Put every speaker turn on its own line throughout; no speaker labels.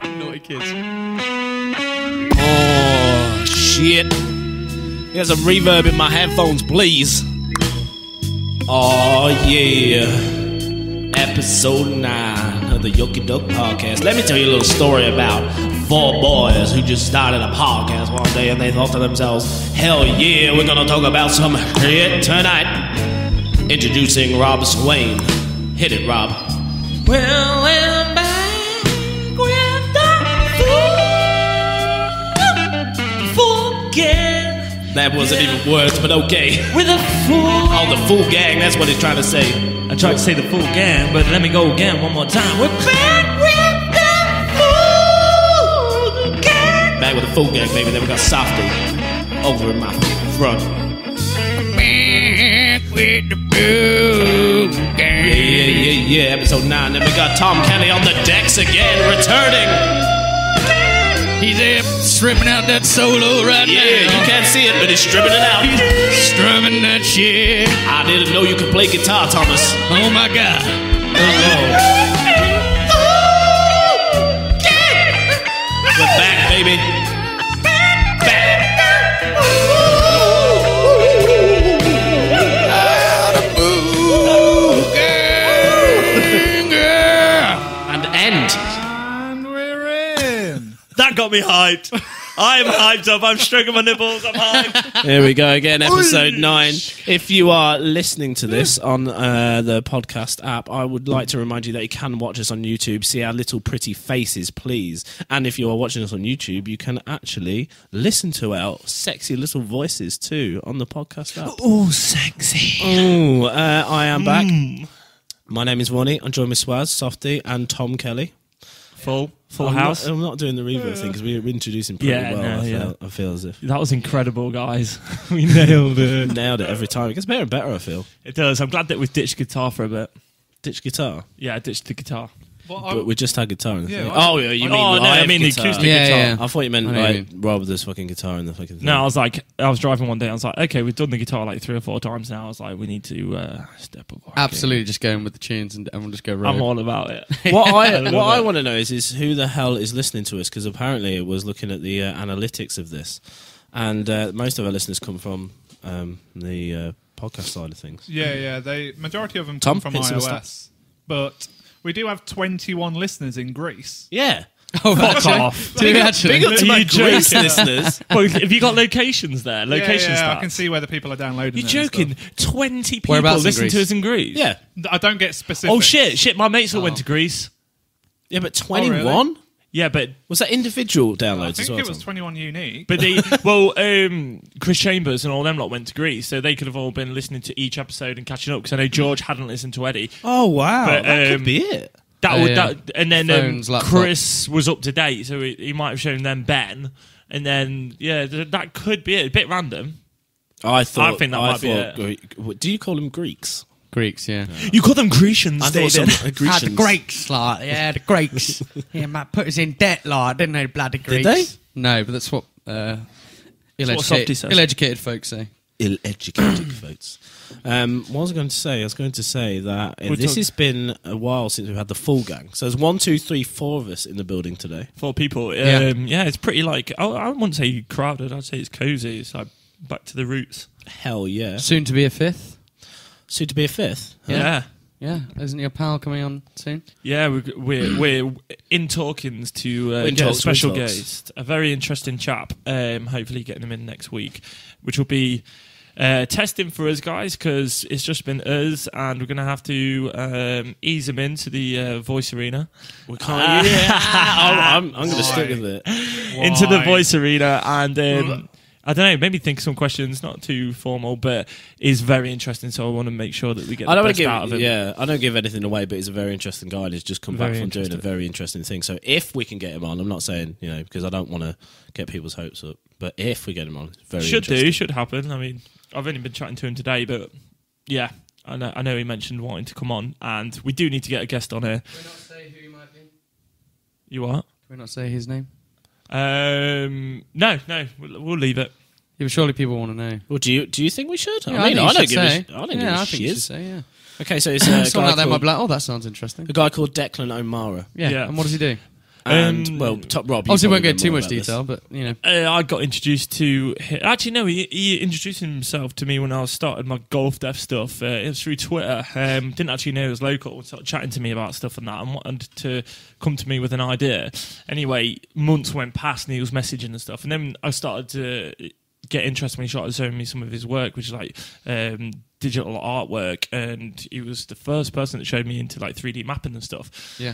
Naughty kids.
Oh, shit. Get some reverb in my headphones, please. Oh, yeah. Episode 9 of the YuckyDuck Podcast. Let me tell you a little story about 4 boys who just started a podcast one day and they thought to themselves, hell yeah, we're gonna talk about some shit tonight. Introducing Rob Swain. Hit it, Rob. Well, I'm back with the full gang. That wasn't even words, but okay. With a full... Oh, the full gang, that's what he's trying to say.
I tried to say the full gang, but let me go again one more time. We're back with the full gang.
Back with the full gang, baby. Then we got Softie over in my front.
Back with the full gang.
Yeah. Episode 9. Then we got Tom Kelly on the decks again, returning.
He's there stripping out that solo right now.
Yeah, you can't see it, but he's stripping it out.
Strumming that shit.
I didn't know you could play guitar, Thomas.
Oh my God.
We're back, baby.
That got me hyped. I'm hyped up. I'm stroking my nipples. I'm hyped.
Here we go again, episode 9. If you are listening to this on the podcast app, I would like to remind you that you can watch us on YouTube, see our little pretty faces, please. And if you are watching us on YouTube, you can actually listen to our sexy little voices too on the podcast app.
Oh, sexy.
Oh, I am back. My name is Ronnie. I'm joined with Swaz, Softie, and Tom Kelly.
Full house.
I'm not doing the reverb thing because we're introducing pretty well. I feel as if
that was incredible, guys. We nailed it.
Nailed it every time. It gets better and better, I feel.
It does. I'm glad that we've ditched guitar for a bit.
Ditch guitar?
Yeah, I ditched the guitar.
But we just had guitar in the thing.
Oh,
yeah, you mean
no, I mean the
guitar.
acoustic guitar.
Yeah.
I thought you meant like Rob this fucking guitar in the fucking thing.
No, I was driving one day. I was like, okay, we've done the guitar like 3 or 4 times now. I was like, we need to step up.
Absolutely, just going with the tunes and we'll just go rogue.
I'm all about it.
What I want to know is who the hell is listening to us, because apparently it was looking at the analytics of this, and most of our listeners come from the podcast side of things.
Yeah. Majority of them
Tom,
come from iOS, but we do have 21 listeners in Greece.
Yeah.
Oh,
Fuck off.
Do we actually?
Big up to
Are
my
you
Greece
joking?
listeners.
Well, have you got locations there? Location
yeah,
stats?
I can see where the people are downloading.
You're
it and
joking?
stuff.
20 people
Whereabouts in
listen
Greece?
to us in Greece?
Yeah.
I don't get specific.
Oh, shit. My mates all went to Greece.
Yeah, but
Oh, really?
21?
Yeah, but...
Was that individual
I
downloads
think
as well?
it was
Tom?
21 unique.
But Chris Chambers and all them lot went to Greece, so they could have all been listening to each episode and catching up, because I know George hadn't listened to Eddie.
Oh, wow.
But,
that could be it.
And then
Phones, laptop.
Chris was up to date, so he might have shown them Ben. And then, that could be it. A bit random.
I think
that might be it.
Do you call them Greeks?
Greeks, yeah.
You call them Grecians,
I thought
David.
some Grecians.
The Greeks, like, the Greeks. Mate, put us in debt, like, didn't they, bloody Greeks?
they?
No, but that's what
Softie says.
ill-educated folks say.
Ill-educated folks. What was I going to say? I was going to say that this has been a while since we've had the full gang. So there's 1, 2, 3, 4 of us in the building today.
4 people.
Yeah.
It's pretty like... I wouldn't say crowded. I'd say it's cozy. It's like back to the roots.
Hell yeah.
Soon to be a 5th.
Soon to be a 5th.
Yeah.
Yeah, isn't your pal coming on soon?
Yeah, we're in talkings to get a special guest, a very interesting chap. Hopefully getting him in next week, which will be testing for us guys, because it's just been us, and we're going to have to ease him into the voice arena.
We can't. I'm going to stick with it.
Into the voice arena, and I don't know, maybe think of some questions, not too formal, but is very interesting, so I want to make sure that we get the best out of him.
Yeah, I don't give anything away, but he's a very interesting guy, and he's just come back from doing a very interesting thing. So if we can get him on, I'm not saying, because I don't want to get people's hopes up, but if we get him on, it's very interesting.
Should happen. I mean, I've only been chatting to him today, but yeah, I know he mentioned wanting to come on, and we do need to get a guest on here.
Can we not say who he might be?
You what?
Can we not say his name?
No, we'll leave it.
Yeah, but surely people want to know.
Well, do you think we should?
Yeah,
I don't give a
shit.
shit.
I think you should say, yeah.
Okay, so it's a
Someone
guy
out there might
called,
be like, oh, that sounds interesting.
a guy called Declan O'Mara.
Yeah.
Yeah.
And what does he do?
And top Rob.
Obviously, won't go into too much detail, but
I got introduced to him. Actually, no, he introduced himself to me when I started my golf dev stuff. It was through Twitter. Didn't actually know he was local. Started chatting to me about stuff and that, and wanted to come to me with an idea. Anyway, months went past, and he was messaging and stuff, and then I started to get interested when he started showing me some of his work, which is like digital artwork, and he was the first person that showed me into like 3D mapping and stuff.
Yeah.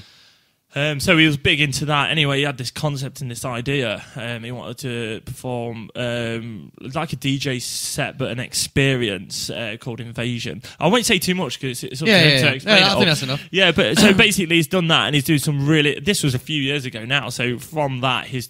So he was big into that. Anyway, he had this concept and this idea. He wanted to perform like a DJ set, but an experience called Invasion. I won't say too much because it's up to him to explain it.
I think that's enough.
Yeah, but so basically he's done that, and he's doing some really... This was a few years ago now, so from that he's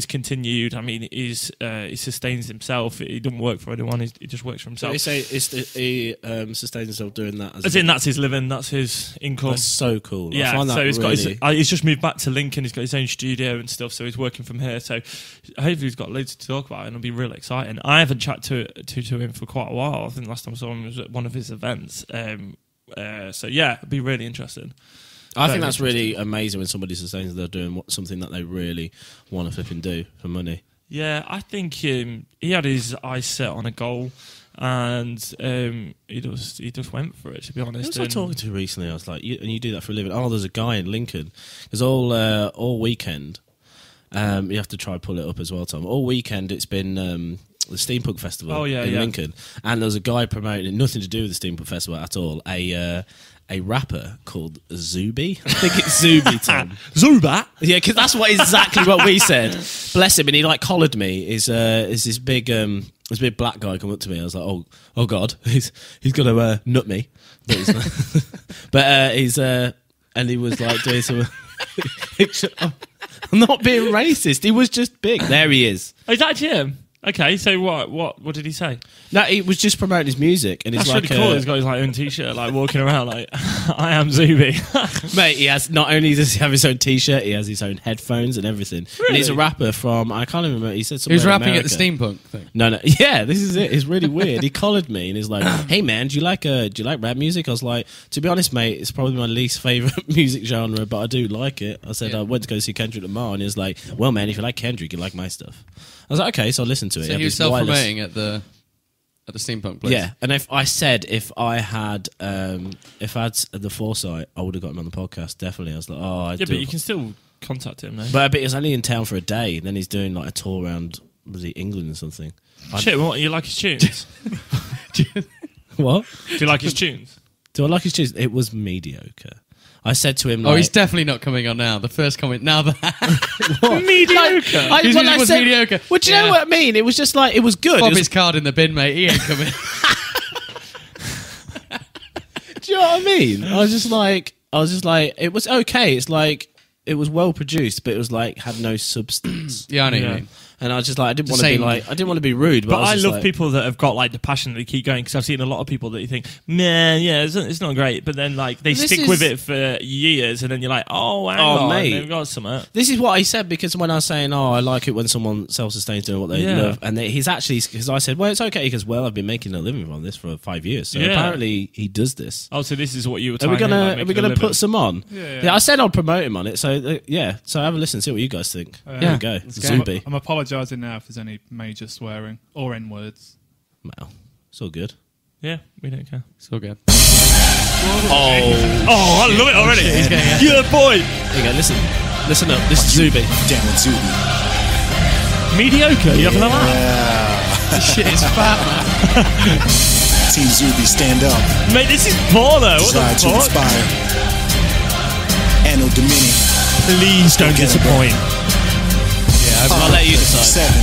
continued. I mean, he sustains himself. He doesn't work for anyone. He just works for himself.
So he sustains himself doing that.
As in, that's his living. That's his income.
That's so cool.
Yeah.
I find that
he's just moved back to Lincoln. He's got his own studio and stuff. So he's working from here. So hopefully he's got loads to talk about, and it'll be really exciting. I haven't chatted to him for quite a while. I think last time I saw him was at one of his events. So yeah, it'll be really interesting.
I think that's really amazing when somebody sustains they're doing something that they really want to flipping do for money.
Yeah, I think he had his eyes set on a goal, and he just went for it, to be honest.
Who was I talking to recently? I was like, you do that for a living? Oh, there's a guy in Lincoln. Because all weekend, you have to try and pull it up as well, Tom. All weekend it's been... the Steampunk Festival in Lincoln, and there was a guy promoting nothing to do with the Steampunk Festival at all. A rapper called Zuby. I think it's Zuby, Tom.
Zuba?
Yeah, because that's exactly what we said. Bless him, and he like collared me. Is this big black guy come up to me? I was like, oh God, he's gonna nut me, but he's not. But he's and he was like doing some. I'm not being racist. He was just big. There he is.
Oh, is that him? Okay, so what did he say?
No, he was just promoting his music, and
that's
it's like
really cool. He's got his like own T-shirt, like walking around like I am Zuby.
Mate, he has not only does he have his own T-shirt, he has his own headphones and everything.
Really?
And he's a rapper from I can't even remember. He said something.
He was rapping
America.
at the steampunk thing.
No, yeah, this is it. It's really weird. He collared me and he's like, "Hey man, do you like rap music?" I was like, "To be honest, mate, it's probably my least favorite music genre, but I do like it." I said I went to go see Kendrick Lamar, and he was like, "Well, man, if you like Kendrick, you like my stuff." I was like, "Okay," so I listened to it.
So he was self-promoting at the steampunk place.
Yeah, and if I had the foresight, I would have got him on the podcast. Definitely, I was like,
but you can still contact him, though.
But he's only in town for a day. Then he's doing like a tour around England or something.
Shit, what? You like his tunes?
What?
Do you like his tunes?
Do I like his tunes? It was mediocre. I said to him, like,
he's definitely not coming on now. The first comment, now that
mediocre.
I said mediocre.
Well, do you know what I mean? It was just like, it was good.
Bob his card in the bin, mate. He ain't coming.
Do you know what I mean? I was just like, it was okay. It's like, it was well produced, but it was like, had no substance.
Yeah, I know what you mean.
And I was just like, I didn't want to be rude, but
I love people that have got like the passion that keep going, because I've seen a lot of people that you think, man, yeah, it's not great, but then like they stick with it for years, and then you're like, hang on,
mate,
they've got something.
This is what I said, because when I was saying, I like it when someone self-sustains doing what they love, and he's actually, because I said, well, it's okay, because I've been making a living from this for 5 years, so apparently he does this.
Oh, so this is what you were.
Are we gonna put some on?
Yeah.
I said I'd promote him on it, so so have a listen, see what you guys think. There we go, Zuby.
I'm apologising now if there's any major swearing or N-words.
Well, it's all good.
Yeah, we don't care.
It's all good.
I love it already. Yeah, boy.
There you go, listen up. This is Zuby.
Down with Zuby.
Mediocre. You having a laugh?
This shit is fat, man.
Team Zuby, stand up.
Mate, this is Porno. What
Try
the
to
fuck?
inspire. Anno Domini.
Please don't disappoint.
I'll let you decide.
7.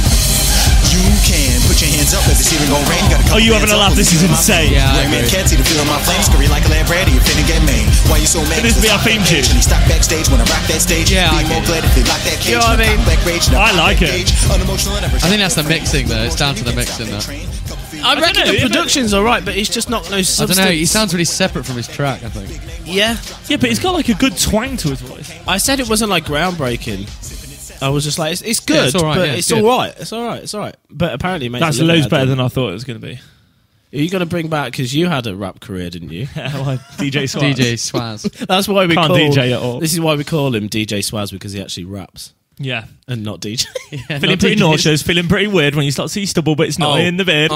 You can put your hands up as the ceiling gon' rain.
Oh, you having a laugh? This is insane.
Yeah, I
Man
agree.
can't see the feel of my flames. Scurry like a lamb ready. You finna get made. Why you so mad?
Could this be our theme tune?
Stop backstage when I rock that stage.
Yeah,
Be more glad if they lock that cage.
You know what I mean?
I like it.
I think that's the mixing, though. It's down to the mixing, though.
I reckon the production's alright, but it's just not no
I
substance.
don't know. He sounds really separate from his track, I think.
Yeah.
Yeah, but he's got like a good twang to his voice.
I said it wasn't like groundbreaking. I was just like, it's good,
it's all right,
but
yeah,
it's
good.
all right. It's all right. But apparently, it makes
That's
it look
loads
bad,
better
doesn't
than I thought it was going to be.
Are you going to bring back, because you had a rap career, didn't you?
DJ Swaz.
DJ Swaz.
That's why we
Can't
call
DJ at all.
This is why we call him DJ Swaz, because he actually raps
Yeah.
and not DJ.
Feeling pretty nauseous, feeling pretty weird when you start to see stubble, but it's not in the bin.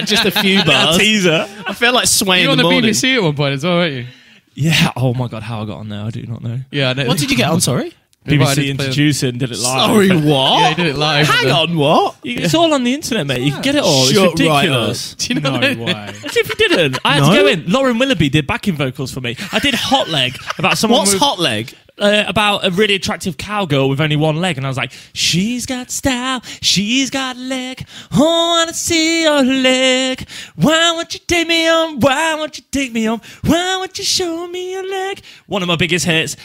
Just a few bars.
Teaser.
I feel like swaying
You were
in
on
the
the
morning.
BBC at one point as well, weren't you?
Yeah. Oh my God, how I got on there, I do not know.
Yeah. I know.
What did you get on, sorry?
BBC introducing, did it live.
Sorry, what?
Yeah, he did it live.
Hang on, what?
It's all on the internet, mate. You can get it all.
Shut
It's ridiculous.
Do you know
No
that?
way.
As if you didn't. I had to go in. Lauren Willoughby did backing vocals for me. I did Hot Leg about someone
What's
with,
hot leg?
about a really attractive cowgirl with only one leg, and I was like, she's got style, she's got leg. Oh, I wanna see your leg. Why won't you take me on? Why won't you take me on? Why won't you show me your leg? One of my biggest hits.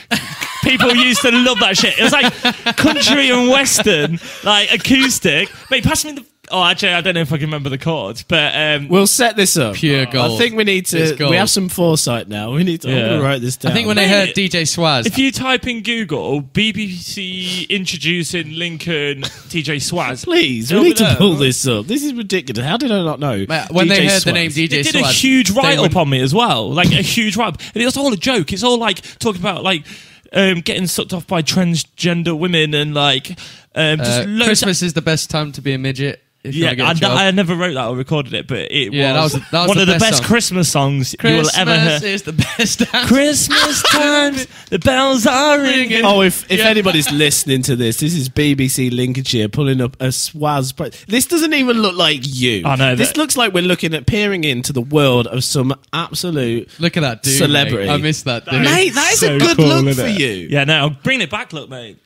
People used to love that shit. It was like country and western, like acoustic. Mate, pass me the. Oh, actually, I don't know if I can remember the chords, but
We'll set this up.
Pure gold.
I think we need
It's
to.
gold.
We have some foresight now. We need to. I'm
Yeah.
going to write this down.
I think when they heard DJ Swaz,
if you type in Google BBC introducing Lincoln DJ Swaz,
Please, we
it'll
need
be
to
there.
pull this up. This is ridiculous. How did I not know?
Mate, when they
DJ
heard the
Swaz.
name DJ
They did a
Swaz,
huge
they
write-up
went-
on me as well, like a huge write-up. And it's all a joke. It's all like talking about like getting sucked off by transgender women and like just loads.
Christmas is the best time to be a midget. If you
Yeah,
want to get a job.
I never wrote that or recorded it, but it
Yeah,
was,
that was
one
the
of the
best
best
song.
Christmas songs you will ever
Christmas
hear.
is the best time.
Christmas times, the bells are ringing.
Oh, if anybody's listening to this is BBC Lincolnshire pulling up a Swaz. This doesn't even look like you.
I know
This
that-
looks like we're looking at peering into the world of some absolute.
Look at that dude.
Celebrity.
Mate. I miss that dude.
Mate, that is
So
a good
cool,
look
isn't
for
it?
you.
Yeah, no, I'm bringing it back, look, mate.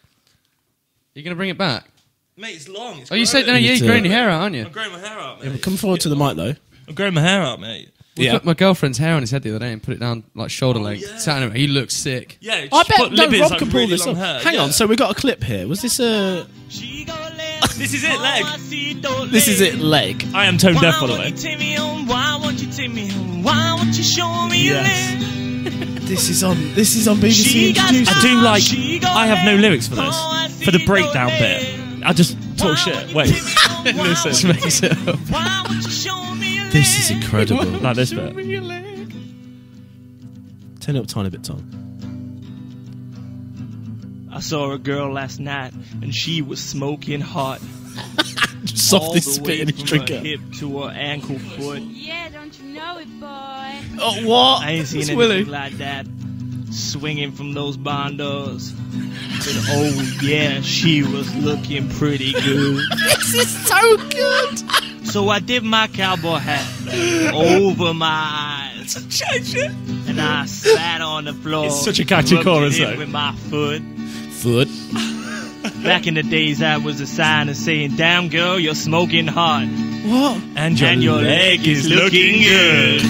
You're going to bring it back?
Mate, it's long. It's
Oh, you said, no,
You
you're
too.
growing your hair out, aren't you?
I'm growing my hair out,
Yeah,
mate.
but come forward to the mic though.
I'm growing my hair out, mate.
We
Yeah.
put my girlfriend's hair on his head the other day and put it down like shoulder length.
yeah.
So anyway, he looks sick.
Yeah,
I
just
bet
put
no,
Libby's,
Rob
like,
can pull
really
this
long
up.
hair.
Hang
Yeah.
on, so we got a clip here. Was this a?
This is it, leg.
This is it, leg.
I am tone deaf, by the way.
Yes. This is on BBC Introduced.
I do like. I have no lyrics for this. For the breakdown bit, I just talk shit. Wait, listen.
Just makes it up.
This is incredible.
Like this bit.
Turn it up a tiny bit, Tom.
I saw a girl last night and she was smoking hot.
Softie
all the
spit
way
in his
from
drink
her
up.
hip to her ankle foot.
Yeah, don't you know it, boy?
Oh, what?
I ain't seen
It's
anything
Willie.
like that. Swinging from those bondos. But oh yeah, she was looking pretty good.
This is so good.
So I dipped my cowboy hat over my eyes. And I sat on the floor.
It's such a catchy
rubbed
chorus,
it in
though.
with my foot.
Foot.
Back in the days, that was a sign of saying, "Damn girl, you're smoking hot,
What?
And
and your leg is looking good."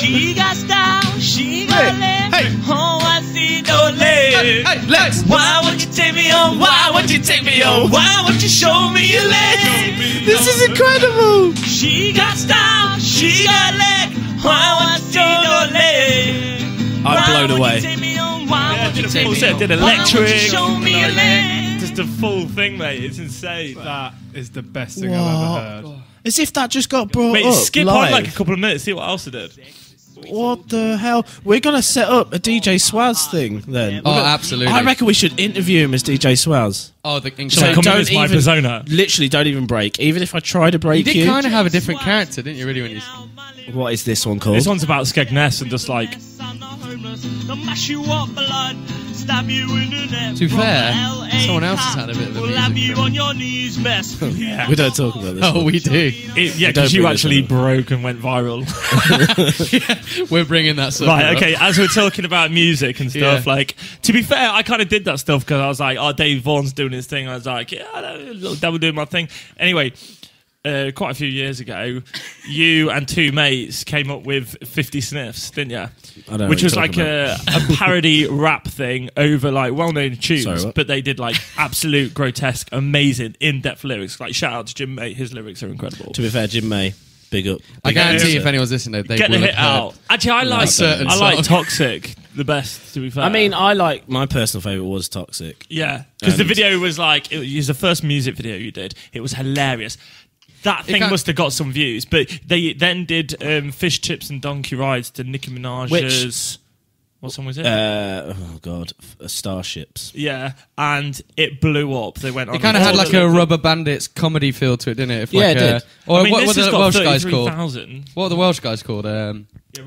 She got style, she got leg. Oh, I see no leg.
Lex.
Why won't you take me on? Why won't you take me on? Why won't you show me your leg?
This is incredible.
She got style, she got leg. Why won't you take no leg?
I'm blown
Why
away.
won't you take me on? Why
Yeah,
won't you
did a
take
full
me
set,
on?
did
Why won't you
electric.
show me your leg?
Just a full thing, mate. It's insane.
That is the best thing I've ever heard.
As if that just got brought
Mate,
up
skip
live.
on like a couple of minutes. See what else I did.
What the hell? We're gonna set up a DJ Swaz thing then.
Oh, absolutely.
I reckon we should interview him as DJ Swaz.
Oh, the
So
So
come
don't
in as my
even-
persona.
Literally, don't even break. Even if I try to
You
break
did
you.
kind of have a different character, didn't you, really, when you...
What is this one called?
This one's about Skegness and just like
To be fair, someone else has had a bit of a music
on your knees, mess.
yeah.
We don't talk about this.
Oh,
one.
we do.
Yeah,
don't
because you
bring this
actually
up.
broke and went viral.
We're bringing that stuff
Right,
up.
okay, as we're talking about music and stuff,
Yeah.
like, to be fair, I kind of did that stuff because I was like, oh, Dave Vaughan's doing his thing. I was like, yeah, I know, little devil doing my thing. Anyway, quite a few years ago, you and two mates came up with 50 Sniffs, didn't you?
I don't know
Which
what
was
you're
like
talking
a parody rap thing over like well-known tunes,
Sorry, what?
but they did like absolute grotesque, amazing, in-depth lyrics. Like, shout out to Jim May, his lyrics are incredible.
To be fair, Jim May, big up.
I
Big up.
guarantee if anyone's listening, they
Get the
will
hit
have
out. Actually, I like
certain
I like
song.
Toxic the best. To be fair,
I mean, I like my personal favourite was Toxic.
yeah, because the
And-
video was like it was the first music video you did. It was hilarious. that thing must have got some views. But they then did Fish, Chips and Donkey Rides to Nicki Minaj's... What song was it?
Starships.
Yeah, and it blew up. They went on.
It kind of had like a Rubber Bandits comedy feel to it, didn't it? If like,
it did.
Or
I mean,
what are the Welsh guys called?
000.
What are the Welsh guys called?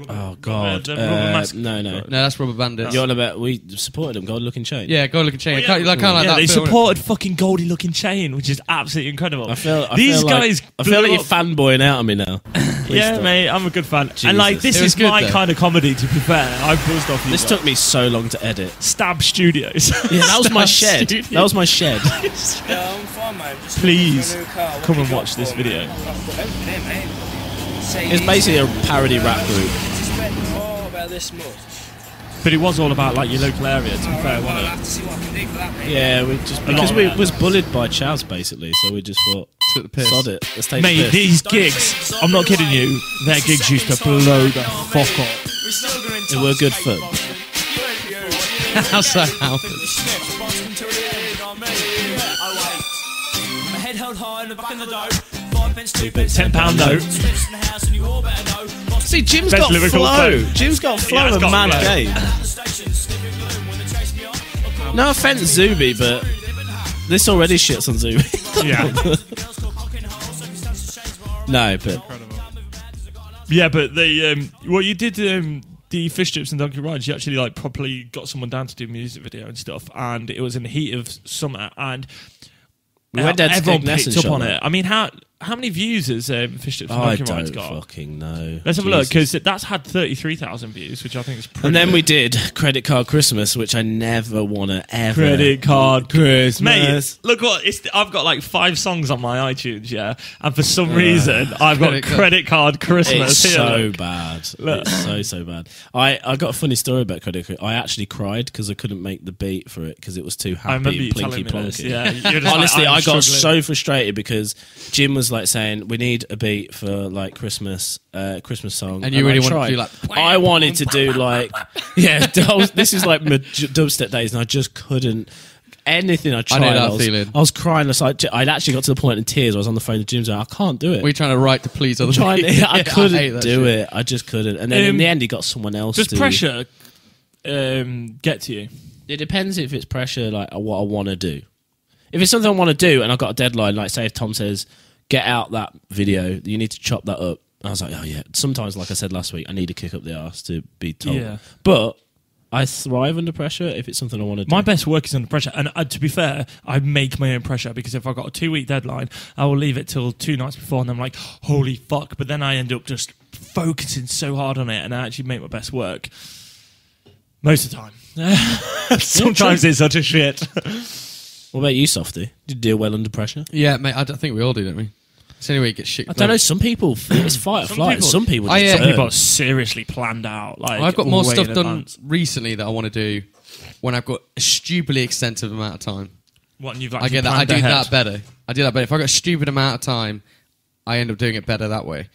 Oh God! No,
that's Rubber Bandits.
You're on about we supported them. Gold Looking Chain.
Yeah, Gold Looking Chain.
Oh, yeah.
Kind of like that.
They
film,
supported fucking Goldie Looking Chain, which is absolutely incredible.
I feel
guys.
like you're fanboying out on me now.
Yeah, mate, I'm a good fan.
Jesus.
And like, this is
good,
my
though.
kind of comedy. To be fair, I buzzed off.
This took me so long to edit.
Stab Studios.
Yeah, that was my shed.
Studios.
That was my shed.
Yeah, I'm fine, mate. Just
Please
looking for a new car. What
come
have
and
you
watch
got
this
for me?
video.
I've got everything, mate.
It's basically a parody rap group.
Did you spend about this much?
But it was all about like your local area. To be fair,
Well, I'll
wasn't
have to see what I can do for that, mate.
Yeah, we just because we was bullied by Chavs basically, so we just thought,
Took the piss.
sod it. Let's take
it? Mate,
the piss.
these gigs, I'm not kidding you, their gigs used to blow the fuck up.
They were good fun.
How's that happen?
£10 note.
See, Jim's
Best
got
lyrical
flow.
flow.
Jim's got flow
it's
and
got
mad
flow.
game. No offense, Zuby, but this already shits on Zuby.
Yeah.
No, but
Yeah, but they, well, you did the Fish, Chips and Donkey Rides. You actually like properly got someone down to do music video and stuff, and it was in the heat of summer, and
we went down to
everyone
Skegness
picked
and
up on
shot
it. I mean, how many views has Fish, Chips and
I
Donkey Rides
don't
got?
fucking know.
Let's have a look,
Jesus.
because that's had 33,000 views, which I think is pretty
And then
good.
we did Credit Card Christmas, which I never want to ever.
Credit Card
Christmas.
Mate, look what I've got like 5 songs on my iTunes, yeah, and for some reason I've got Credit Card Christmas.
It's
Here,
so
look.
bad.
Look.
It's so bad. I got a funny story about Credit Card. I actually cried because I couldn't make the beat for it because it was too
I remember
happy
you
and
telling
plinky
me this.
plonky.
Yeah, you're just
Honestly,
like, I'm
I got
struggling.
so frustrated because Jim was like saying we need a beat for like Christmas song,
And you really
I
wanted to
tried.
do like...
I wanted to do like this is like my dubstep days, and I just couldn't. Anything I tried,
I know that feeling.
I was crying. I'd actually got to the point in tears. I was on the phone to Jim saying, I can't do it.
Were you trying to write to please other
I
people?
couldn't
hate that
do
shit.
it. I just couldn't. And then in the end, he got someone else.
Does
to
pressure get to you?
It depends if it's pressure, like what I want to do. If it's something I want to do, and I've got a deadline, like say if Tom says, "Get out that video," you need to chop that up. I was like, "Oh yeah." Sometimes, like I said last week, I need to kick up the arse to be told.
Yeah.
But I thrive under pressure if it's something I want to do.
My best work is under pressure, and to be fair, I make my own pressure because if I've got a 2-week deadline, I will leave it till 2 nights before, and I'm like, holy fuck! But then I end up just focusing so hard on it, and I actually make my best work most of the time. Sometimes it's such a shit.
What about you, Softie? Do you deal well under pressure?
Yeah, mate, I think we all do, don't we? It's the only way you get shit.
I don't know. Some people, it's fight or flight. Some people just
Some
turn.
people are seriously planned out. Like
I've got more
way
stuff
in
done
advance.
recently that I want to do when I've got a stupidly extensive amount of time.
What, and you've
I
actually
get that. I
planned
do
ahead.
that better. I do that better. If I've got a stupid amount of time, I end up doing it better that way.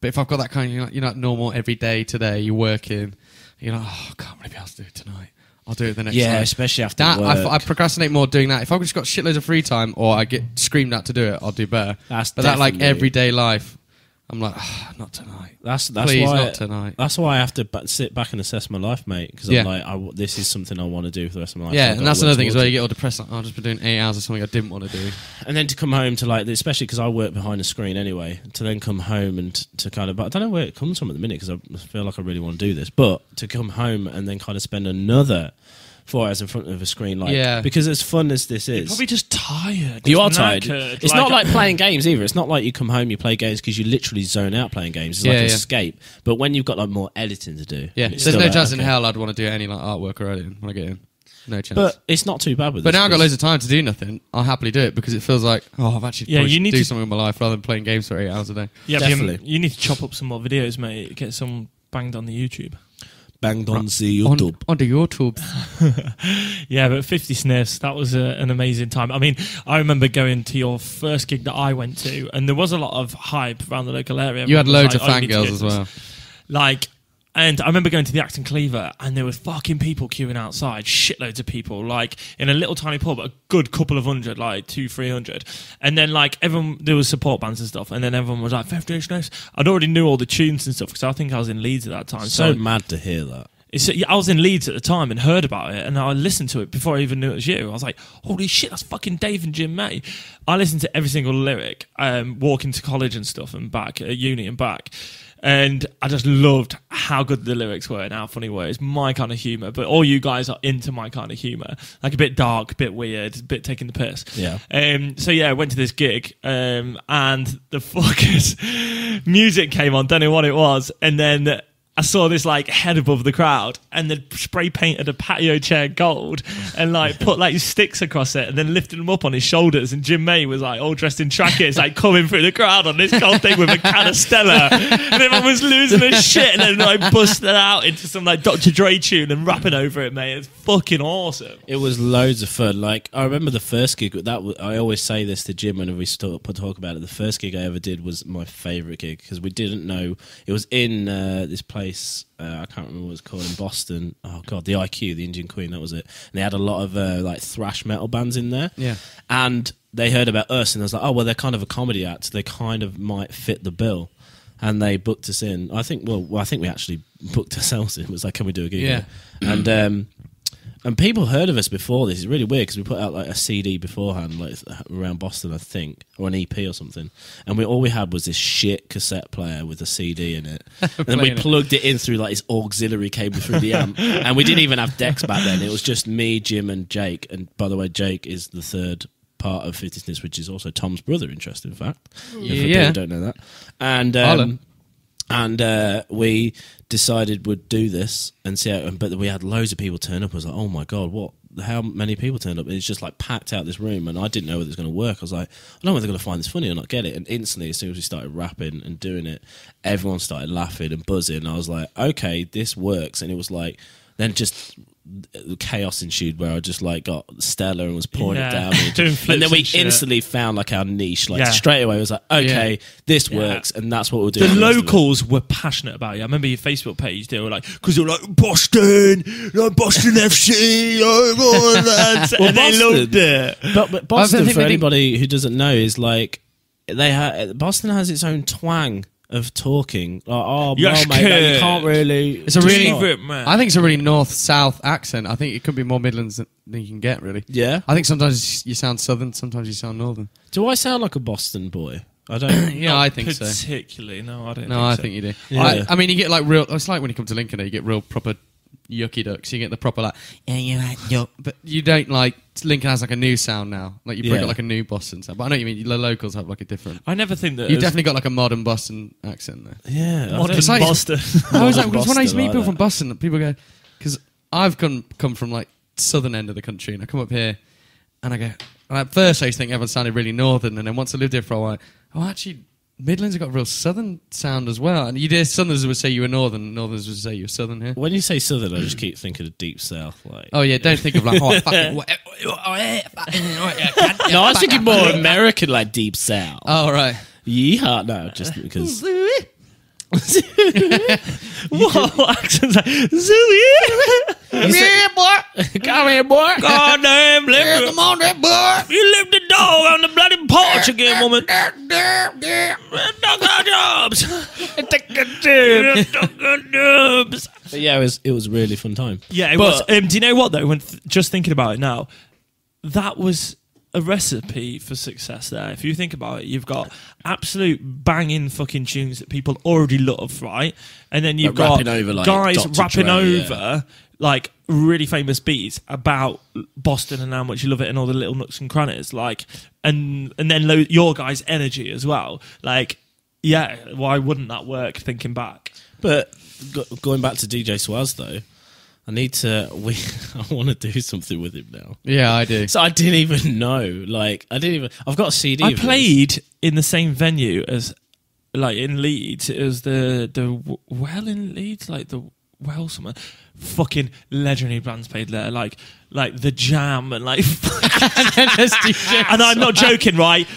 But if I've got that kind of, you're not normal every day today, you're working, you're like, oh, I can't really be able to do it tonight. I'll do it the next
Yeah,
time.
especially after
that.
work.
I procrastinate more doing that. If I've just got shitloads of free time or I get screamed at to do it, I'll do better.
That's
but that like
definitely-
everyday life, I'm like, oh, not tonight.
That's
Please,
why
not tonight.
That's why I have to sit back and assess my life, mate. Because
Yeah.
I'm like, this is something I want to do for the rest of my life.
Yeah,
so I've
and
got
that's
to work
another thing as
towards
well.
it.
You get all depressed. Like, oh, I've just been doing 8 hours of something I didn't want to do.
And then to come home to like, especially because I work behind a screen anyway, to then come home and to kind of, but I don't know where it comes from at the minute because I feel like I really want to do this, but to come home and then kind of spend another 4 hours in front of a screen, like,
Yeah.
because as fun as this is,
Probably just tired.
you are
Just
tired.
knackered.
It's not like playing games either. It's not like you come home, you play games because you literally zone out playing games. It's like
Yeah,
an
yeah.
escape. But when you've got like more editing to do,
Yeah,
it's
there's
still
no
like,
chance in
okay.
hell I'd want to do any like artwork or editing when I get in. No chance.
But it's not too bad with
But
this.
now I've got loads of time to do nothing. I'll happily do it because it feels like, oh, I've actually
Yeah,
probably
you
should
need
do
to-
something with my life rather than playing games for 8 hours a day.
Yeah, but
Definitely.
you need to chop up some more videos, mate. Get some banged on the YouTube.
banged on the YouTube.
On the YouTube.
Yeah, but 50 Sniffs, that was an amazing time. I mean, I remember going to your first gig that I went to, and there was a lot of hype around the local area.
You had
Everyone
loads
was
of
like, "Oh, you need to
fangirls
go
as
to this."
well.
Like, And I remember going to the Acton Cleaver, and there were fucking people queuing outside, shitloads of people, like in a little tiny pub, a good couple of hundred, like 200-300. And then like everyone, there was support bands and stuff, and then everyone was like, Fifth Nation X. I'd already knew all the tunes and stuff because I think I was in Leeds at that time.
So mad to hear that.
I was in Leeds at the time and heard about it, and I listened to it before I even knew it was you. I was like, holy shit, that's fucking Dave and Jim May. I listened to every single lyric, walking to college and stuff and back, at uni and back. And I just loved how good the lyrics were and how funny were. It's my kind of humour, but all you guys are into my kind of humour. Like a bit dark, a bit weird, a bit taking the piss.
Yeah.
So yeah, I went to this gig, and the fuckers music came on, don't know what it was, and then I saw this like head above the crowd, and they spray painted a patio chair gold and like put like sticks across it and then lifted them up on his shoulders. And Jim May was like all dressed in trackers, like coming through the crowd on this gold thing with a can of Stella. And everyone was losing their shit, and then like busted out into some like Dr. Dre tune and rapping over it, mate. It's fucking awesome.
It was loads of fun. Like I remember the first gig. I always say this to Jim whenever we talk about it. The first gig I ever did was my favourite gig because we didn't know it was in this place. I can't remember what it's called in Boston. Oh god, the IQ, the Indian Queen, that was it. And they had a lot of like thrash metal bands in there.
Yeah.
And they heard about us, and I was like, oh well, they're kind of a comedy act. They kind of might fit the bill. And they booked us in. I think we actually booked ourselves in. It was like, can we do a gig?
Yeah.
And people heard of us before this. It's really weird because we put out like a CD beforehand, like around Boston, I think, or an EP or something. And all we had was this shit cassette player with a CD in it. And then we plugged it in through like this auxiliary cable through the amp. And we didn't even have decks back then. It was just me, Jim, and Jake. And by the way, Jake is the third part of 50 Snits, which is also Tom's brother. Interesting fact.
Yeah,
don't know that. And we decided we'd do this and see how, but we had loads of people turn up. I was like, oh my god, how many people turned up? And it's just like packed out this room, and I didn't know whether it was going to work. I was like, I don't know whether they're going to find this funny or not get it. And instantly, as soon as we started rapping and doing it, everyone started laughing and buzzing. I was like, okay, this works. And it was like, then just chaos ensued where I just like got Stella and was pouring it down and then we instantly found like our niche, like straight away. It was like, okay, this works, and that's what we'll do.
The locals were passionate about it. I remember your Facebook page, they were like, because they were like, Boston FC, and they loved it.
But Boston, for anybody who doesn't know, is like Boston has its own twang of talking. Like, oh,
yes,
well, mate, you can't really.
It's a really. I think it's a really north-south accent. I think it could be more Midlands than you can get. Really.
Yeah.
I think sometimes you sound southern, sometimes you sound northern.
Do I sound like a Boston boy? I don't.
Yeah, I think so.
Particularly, no, I don't.
No, I think you do. Yeah. I mean, you get like real. It's like when you come to Lincoln, you get real proper YuckyDucks. You get the proper like, but you don't like. Lincoln has like a new sound now. Like you got like a new Boston sound. But I know what you mean. The locals have like a different.
I never think that
you've definitely got like a modern Boston accent there.
Yeah,
modern Boston.
I was like, when I used to meet people from Boston, people go, because I've come from like southern end of the country, and I come up here, and I go. And at first, I used to think everyone sounded really northern, and then once I lived here for a while, actually, Midlands have got a real southern sound as well. And you hear Southerners would say you were northern, Northerners would say you were southern here.
When you say southern, I just keep thinking of deep south. Like,
oh yeah, don't think of like, oh, fucking.
No, I was thinking more American, like deep south.
Oh right.
Yeehaw! No, just because.
What accent's like? Zooey!
Come here, boy.
Come here, boy.
Goddamn,
Come on, there, boy.
You left the dog on the bloody porch again, woman.
But yeah, it was a really fun time.
Yeah, it was. Do you know what though? When just thinking about it now, that was a recipe for success there. If you think about it, you've got absolute banging fucking tunes that people already love, right? And then you've got guys rapping over like really famous beats about Boston and how much you love it and all the little nooks and crannies, like, and then your guys' energy as well. Like, yeah, why wouldn't that work? Thinking back,
but going back to DJ Swaz though. I want to do something with him now.
Yeah, I do.
So I didn't even know. Like, I've got a CD.
I played in the same venue as, like, in Leeds. It was the Well in Leeds, like the Well somewhere. Fucking legendary bands played there, like The Jam and like. And I'm not joking, right?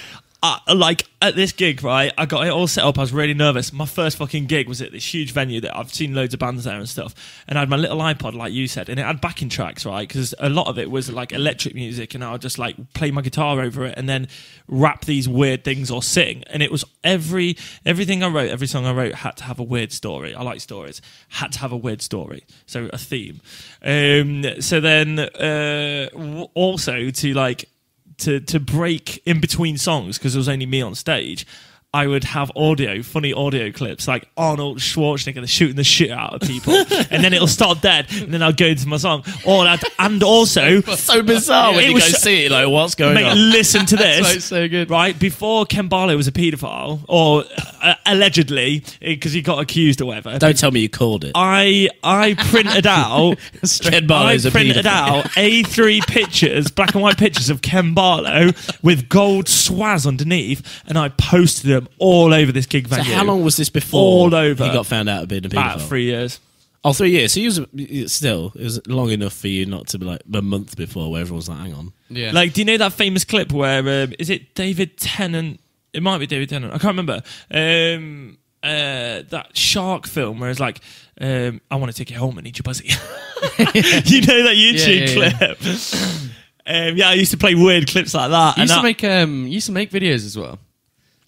like at this gig, right? I got it all set up. I was really nervous. My first fucking gig was at this huge venue that I've seen loads of bands there and stuff. And I had my little iPod, like you said, and it had backing tracks, right? Because a lot of it was like electric music, and I would just like play my guitar over it and then rap these weird things or sing. And it was everything I wrote, every song I wrote had to have a weird story. I like stories. Had to have a weird story, so a theme. So then also to like. To break in between songs, because there was only me on stage, I would have funny audio clips, like Arnold Schwarzenegger shooting the shit out of people, and then it'll stop dead, and then I'll go into my song. And also,
so bizarre when you go see it, like, what's going on?
Listen to this.
That's so good.
Right, before Ken Barlow was a paedophile, or allegedly, because he got accused or whatever.
Don't tell me you called it.
I printed out
Ken Barlow's a paedophile.
A3 pictures, black and white pictures of Ken Barlow with gold swaz underneath, and I posted them all over this gig venue.
So how long was this before
all over.
he got found out of being a paedophile?
About 3 years.
Oh, 3 years. So it was long enough for you not to be like a month before where everyone's like, hang on.
Yeah.
Like, do you know that famous clip where, is it David Tennant? It might be David Tennant. I can't remember. That shark film where it's like, I want to take you home, I need your buzzy. You know that YouTube clip? I used to play weird clips like that.
You used to make videos as well.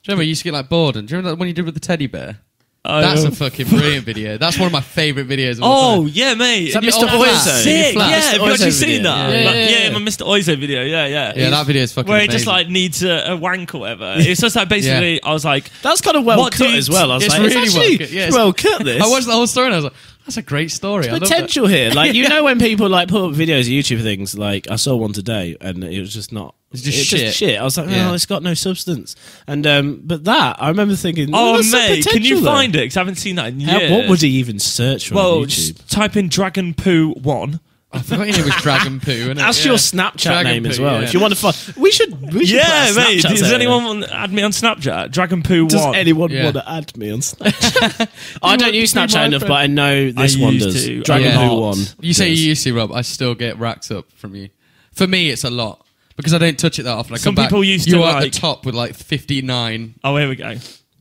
Do you remember you used to get like bored? And do you remember that one you did with the teddy bear? That's a fucking brilliant video. That's one of my favourite videos of all time.
Yeah, mate.
Is that Mr. Oizo?
Sick. Yeah, have you actually seen
video?
that? Yeah, my Mr. Oizo video. Yeah.
Yeah, that video is fucking
where he
amazing.
just like needs a wank or whatever. It's just like basically, I was like,
that's kind of well cut as well. I was
it's
like,
really
it's
well
actually
cut. Yeah,
well cut. This.
I watched the whole story and I was like, that's a great story. I love
potential here. Like, you know, when people like put up videos of YouTube things, like I saw one today and it was just not.
It's just shit.
I was like, it's got no substance. And but that I remember thinking,
mate, can you find it? Because I haven't seen that in years.
What would he even search for on YouTube?
Just type in Dragon Poo 1.
I thought your name was Dragon Poo. Isn't it?
That's your Snapchat
Dragon
name
Poo,
as well.
yeah.
If you want to find, we should.
Yeah,
put a
mate.
Snapchat
Does
there.
anyone add me on Snapchat? Dragon Poo 1.
Does anyone want to add me on Snapchat? I don't use Snapchat enough, but I know this one does. Dragon Poo 1.
You say you used to, Rob. I still get racks up from you. For me, it's a lot. Because I don't touch it that often.
Some people used to
you are
like...
at the top with like 59.
Oh, here we go.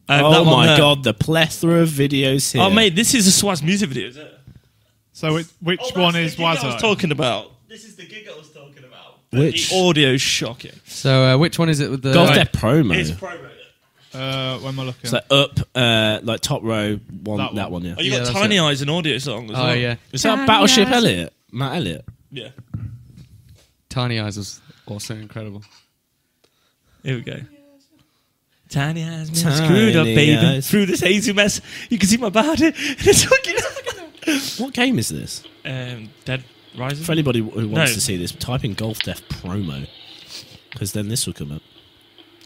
Oh my god, the plethora of videos here.
Oh, mate, this is a Swaz music video, is it?
So which one is
Wazzo? I was
Wazzo?
talking about. This is the gig I was talking about.
Which?
The audio's shocking.
So which one is it with the...
Golf Deck promo.
It's promo.
When am I looking?
It's like up, like top row, that one, yeah.
Oh, you got Tiny Eyes, an audio song as well.
Oh, yeah.
Is that Battleship Elliot? Matt Elliott?
Yeah.
Tiny Eyes was also incredible.
Here we go. Tiny eyes, man, screwed up, baby.
Eyes.
Through this hazy mess, you can see my body.
What game is this?
Dead Rising.
For anybody who wants to see this, type in Golf Death promo, because then this will come up.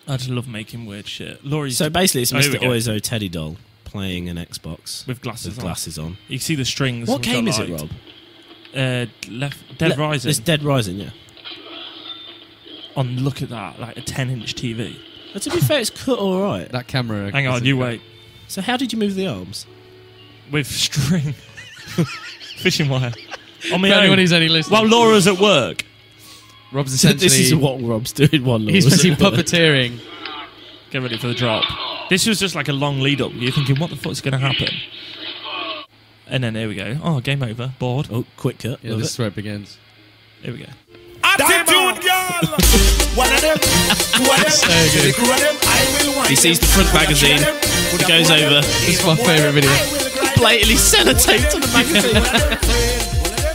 I just love making weird shit. Laurie.
So basically, it's Mr. Oizo Teddy Doll playing an Xbox
with glasses
on.
You can see the strings.
What game is it, Rob?
Dead Rising.
It's Dead Rising, yeah.
Look at that, like a 10-inch TV.
But to be fair, it's cut all right.
That camera...
Hang on, you wait.
So how did you move the arms?
With string. Fishing wire. On my
For
own.
anyone who's only listening.
While Laura's at work.
Rob's essentially...
This is what Rob's doing while Laura's
He's busy
at work.
puppeteering.
Get ready for the drop. This was just like a long lead up. You're thinking, what the fuck's going to happen? And then here we go. Oh, game over. Bored.
Oh, quick cut.
Yeah, this is where it begins.
Here we go.
Attitude, girl. One of them, two of them, the crew of them, I will want.
He sees the front magazine. He goes over.
This is my favourite video.
Blatantly sellotape to the magazine.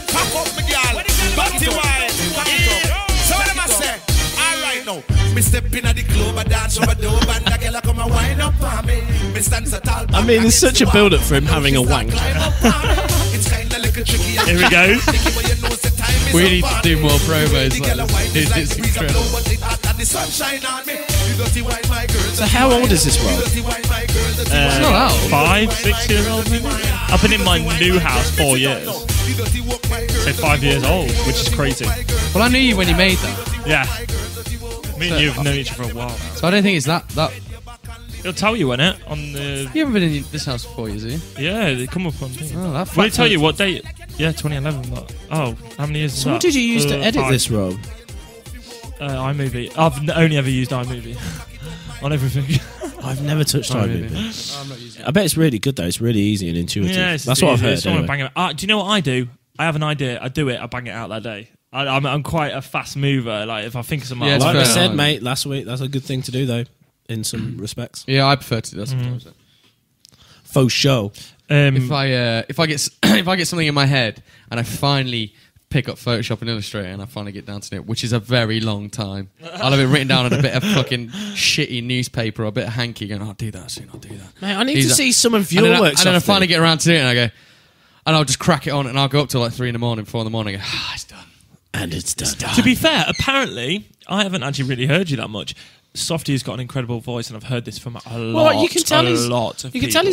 Pack up my girl. Dirty wine. So what am I say? All right now. Me step in at the club, I dance over the dope, and the girl come and wind up on me. Me stand so tall.
I mean, there's such a build-up for him having a wank.
It's kind of like a tricky.
Here we go.
We need to do more promos like this. It's incredible.
So how old is this, Rob?
It's not out.
5, 6 years old, maybe? I've been in my new house 4 years. So 5 years old, which is crazy.
Well, I knew you when you made that.
Yeah. Me and you have known each other for a while now.
So I don't think it's that...
It'll tell you, innit? On the...
You haven't been in this house for 4 years, have you?
Yeah, they come up on things.
Oh, that
Will it tell you what date? Yeah, 2011. But, how many years is
So
that?
what did you use to edit
5.
this, Rob?
iMovie. I've only ever used iMovie. on everything.
I've never touched iMovie.
I'm not using it.
I bet it's really good though. It's really easy and intuitive.
Yeah,
That's what I've heard.
Someone
Anyway.
bang it. Do you know what I do? I have an idea. I do it. I bang it out that day. I'm quite a fast mover. Like if I think of something,
Yeah, it's
Like I
fair.
said, mate, last week, that's a good thing to do though, in some respects.
Yeah, I prefer to do that sometimes.
Faux show.
If I get something in my head and I finally pick up Photoshop and Illustrator and I finally get down to it, which is a very long time. I'll have it written down on a bit of fucking shitty newspaper or a bit of hanky going, I'll do that soon, I'll do that.
Mate, I need
He's
to
like-
see some of your
and then
work.
and then I
Softie.
finally get around to it and I go, and I'll just crack it on and I'll go up till like 3 in the morning, 4 in the morning and go, it's done.
And it's done.
To be fair, apparently, I haven't actually really heard you that much. Softie has got an incredible voice, and I've heard this from a lot.
Well, you can tell he's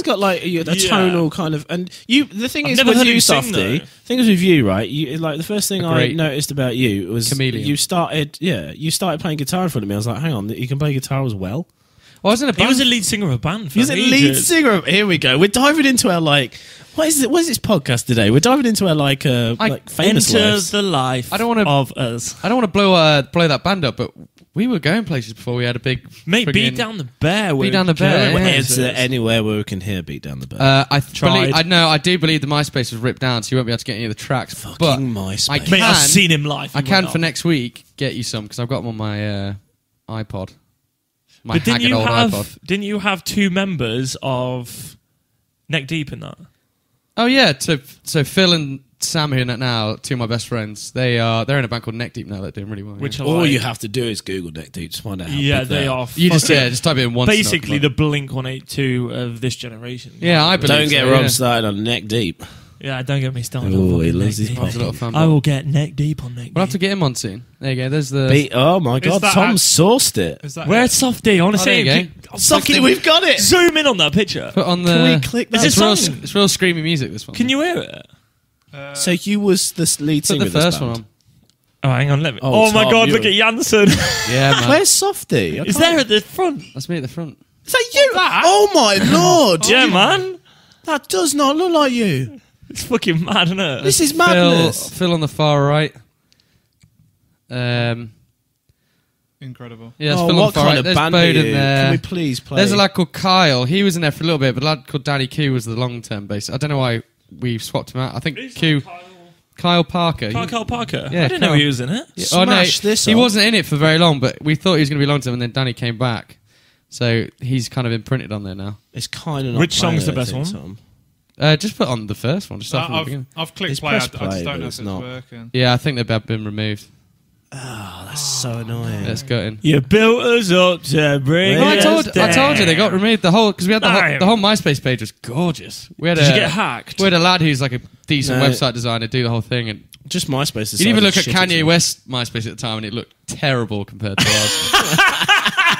got like a tonal kind of, and you. The thing
I've
is
never
with
heard
you,
him sing,
Softie.
though.
Thing is with you, right? You like the first thing
A
I
great
noticed about you was
chameleon.
you started playing guitar in front of me. I was like, hang on, you can play guitar as well.
Well, I was in a
He
band.
was a lead singer of a band. For
He's a lead
ages.
singer. Here we go. We're diving into our what is this podcast today? We're diving into our famous
Enter
lives.
the life
I don't wanna-
of us.
I don't want to blow that band up, but we were going places before we had a big...
Mate,
friggin-
Beat Down the Bear.
Beat Down the Bear,
Well,
yeah.
Is there anywhere where we can hear Beat Down the Bear?
Tried.
I do believe the MySpace was ripped down, so you won't be able to get any of the tracks.
Fucking
but
MySpace.
I
Mate, I've
can-
seen him live.
I
He
can
went
for
off.
next week get you some because I've got them on my iPod. My
But didn't
haggard
you
old
have?
iPod.
Didn't you have 2 members of Neck Deep in that?
Oh yeah, so Phil and Sam who are in it now, 2 of my best friends. They're in a band called Neck Deep now. They're doing really well.
Which
yeah.
I
All
like.
you have to do is Google Neck Deep to find out how
Yeah,
big
they
they
are.
You just
fucking-
just type it in once.
basically the Blink 182 of this generation.
Yeah, I believe.
Don't get
so,
Rob
yeah.
started on Neck Deep.
Yeah, don't get me started.
Oh,
on
he
fucking
loves
Neck
his
Deep.
I was a little fan.
I will get neck deep on Neck
We'll have to
Deep.
get him on soon. There you go. There's the.
Oh my god,
that
Tom
act-
sourced it.
Is that
Where's Softie? I want to
there
see
you
him.
go.
Softie, we've got it.
Zoom in on that picture.
Put on the.
Can we click that?
Is
It's
it
real,
song?
it's real screamy music. This one.
Can you hear it?
So you was the lead
put
singer
the
of this
first
band.
one on?
Oh, hang on. Let me.
Oh,
Oh, my
Tom,
God!
you-
Look at Janssen.
Yeah, man.
Where's Softie?
Is there at the front?
That's me at the front.
Is that you? Oh my lord!
Yeah, man.
That does not look like you.
It's fucking mad, isn't it?
This is madness.
Phil on the far right.
incredible?
Yeah, it's
Oh,
Phil on
what
the far
kind
right.
of
There's
band are
Bode in
you?
there.
Can we please play?
There's a lad called Kyle. He was in there for a little bit, but a lad called Danny Q was the long-term bass. I don't know why we swapped him out. I think Q... Kyle Parker.
Kyle Parker.
Yeah,
I didn't know
Kyle.
he was in it.
Yeah,
Smash this
he
up.
wasn't in it for very long, but we thought he was going to be long-term, and then Danny came back. So he's kind of imprinted on there now.
It's kind of not
Which song's the
playing,
best
I think,
one?
Tom.
Just put on the first one. Just start from the beginning.
I've clicked
It's
play. I
press
just
play,
don't
but
know if
it's
it's
not.
working.
Yeah, I think they've been removed.
Oh, that's so annoying.
Let's go in.
You built us up to bring
Well,
us
I told you they got
down.
removed. The whole because we had
Damn.
the whole MySpace page was gorgeous. We had
Did you get hacked?
We had a lad who's like a decent
No.
website designer do the whole thing, and
Just MySpace.
you'd even
decided
look at
shit
Kanye
it.
West MySpace at the time, and it looked terrible compared to ours.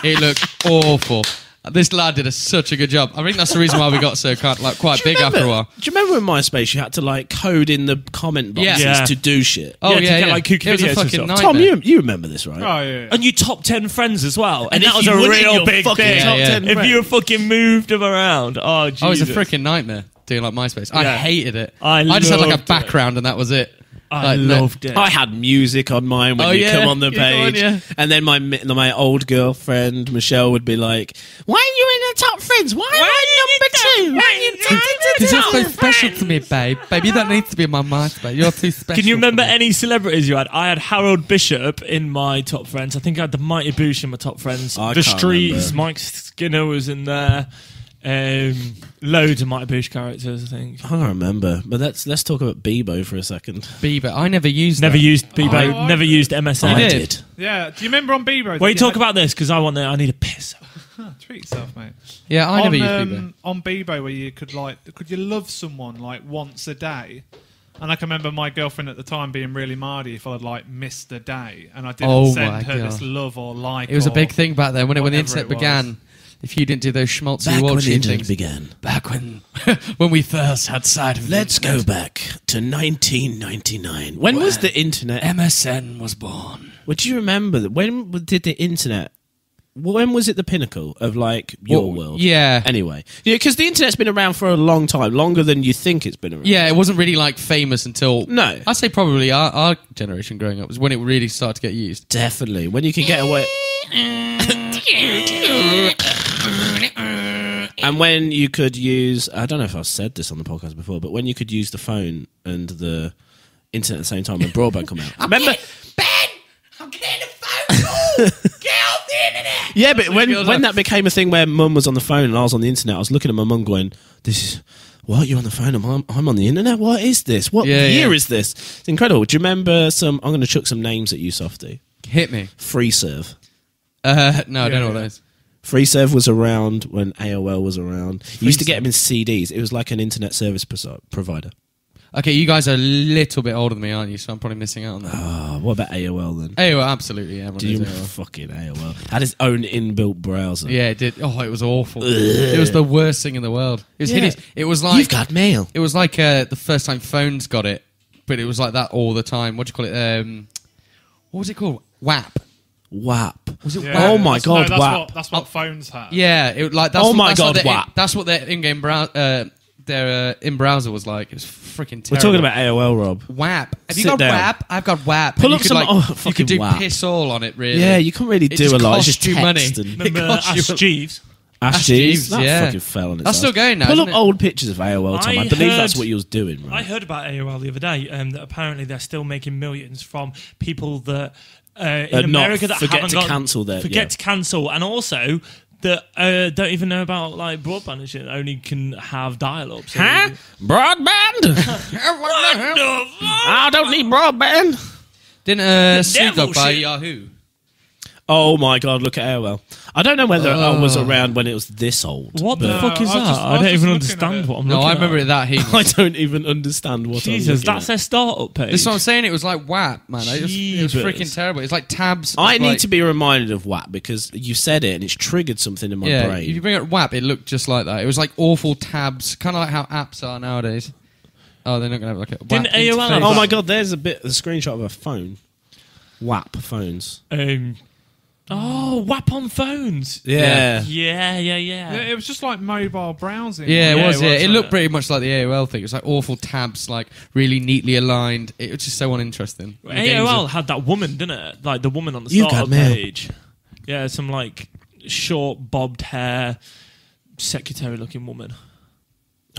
It looked awful. This lad did such a good job. I think that's the reason why we got so quite big after a while.
Do you remember in MySpace you had to like code in the comment boxes
Yeah.
to do shit?
Oh
to
yeah,
get,
yeah.
like, kooky
It was a
videos and
fucking
stuff.
nightmare.
Tom, you remember this, right?
Oh yeah.
And you top 10 friends as well. And
if
that was
you
a
wouldn't in
real
your
big
fucking
thing.
top 10
If
friends.
you fucking moved them around. Oh, Jesus.
Oh, it was a freaking nightmare doing like MySpace. I
Yeah.
hated it.
I
just had like a
loved it.
background and that was it.
I
Like,
loved it.
I had music on mine when
Oh,
you
yeah.
come on the
You go on,
page,
yeah.
and then my old girlfriend Michelle would be like, "Why are you in the top friends? Why are you number 2?
Because you're so special to me, babe. Babe, you don't need to be in my MySpace. You're too special.
Can you remember
for me.
any celebrities you had? I had Harold Bishop in my top friends. I think I had the Mighty Boosh in my top friends.
I
The
can't
Streets,
remember.
Mike Skinner was in there. Loads of Mighty Boosh characters, I think.
I can't remember, but let's talk about Bebo for a second.
Bieber? I never used
Never
that.
used Bebo,
I
never
did.
used MSN.
You
I
did?
did.
Yeah. Do you remember on Bebo?
Well, you talk about this because I need a piss.
Treat yourself, mate.
Yeah, I never used
on,
Bieber.
on Bebo, where you could you love someone like once a day? And I can remember my girlfriend at the time being really mardy if I'd like missed a day and I didn't
Oh my
send her
God.
this love or like.
It was a
or
big thing back then when the
whatever
internet
it was.
began. If you didn't do those schmaltzy
Back when the
watching
internet
things.
began.
Back when when we first had sight of the
Let's go
internet.
back to 1999. When was the internet?
MSN was born.
Would you remember that? When did the internet? When was it the pinnacle of like your world?
Yeah.
Anyway, yeah, because the internet's been around for a long time, longer than you think it's been around.
Yeah, it wasn't really like famous until
No.
I'd say probably our generation growing up was when it really started to get used.
Definitely. When you can get away. And when you could use, I don't know if I've said this on the podcast before, but when you could use the phone and the internet at the same time when broadband come out. Remember?
Ben, I'm getting a phone call. Get off the internet.
Yeah, but when that became a thing where Mum was on the phone and I was on the internet, I was looking at my mum going, "This is what, you're on the phone and I'm on the internet? What is this? What year is this?" It's incredible. Do you remember I'm going to chuck some names at you, Softie.
Hit me.
FreeServe.
No, I don't know what that is.
FreeServe was around when AOL was around. You used to get them in CDs. It was like an internet service provider.
Okay, you guys are a little bit older than me, aren't you? So I'm probably missing out on that.
Oh, what about AOL then?
AOL, absolutely. Yeah,
Do you fucking AOL? Had its own inbuilt browser.
Yeah, it did. Oh, it was awful. It was the worst thing in the world. It was hideous. It was like
You've got mail.
It was like the first time phones got it, but it was like that all the time. What do you call it? What was it called? WAP.
WAP.
Was it
Yeah,
WAP?
Oh my god, WAP.
That's what phones have.
Yeah, that's
Oh
what,
my
that's
god,
what
WAP.
That's what their in-game browser, their in-browser was like. It was freaking terrible.
We're talking about AOL, Rob.
WAP. Have you
Sit
got
down.
WAP? I've got WAP.
Pull
And
up
you could,
some
like, you
fucking
could do
WAP.
piss all on it, really.
Yeah, you couldn't really do a lot. It's just
you
text
money.
and
Remember Ask Jeeves?
Ask
Jeeves,
Jeeves. That
yeah.
fucking fell on its
That's
ass.
still going now,
Pull
isn't
up
it?
old pictures of AOL, Tom. I believe that's what you was doing, right?
I heard about AOL the other day, that apparently they're still making millions from people that in America that
forget
haven't
to cancel their
to cancel, and also that don't even know about like broadband and shit. Only can have dial-up. So
Huh? Broadband? I don't need broadband.
Didn't Snoop
devil
Dogg buy
shit.
Yahoo?
Oh my god, look at AOL. I don't know whether I was around when it was this old.
What the
but
fuck is
I was
that?
just- I
I
was
don't
just
even
looking
understand
at it.
what I'm
No,
looking
I remember
at.
it that heat.
I don't even understand what
Jesus,
I'm
that's their startup page.
This is what I'm saying. It was like WAP, man. It was
Jeebus.
freaking terrible. It's like tabs.
I need
like,
to be reminded of WAP because you said it and it's triggered something in my
Yeah,
brain.
if you bring up WAP, it looked just like that. It was like awful tabs, kind of like how apps are nowadays. Oh, they're not going to have like a WAP
Didn't AOL
interface.
have
Oh my god, there's a screenshot of a phone. WAP phones.
WAP on phones.
Yeah.
Yeah.
Yeah, it was just like mobile browsing.
Yeah, it
Yeah,
was.
it
Yeah,
was,
it looked pretty much like the AOL thing. It was like awful tabs, like really neatly aligned. It was just so uninteresting. And the games
AOL
are-
had that woman, didn't it? Like the woman on the
You've
startup
got mail.
page. Yeah, some like short bobbed hair, secretary-looking woman.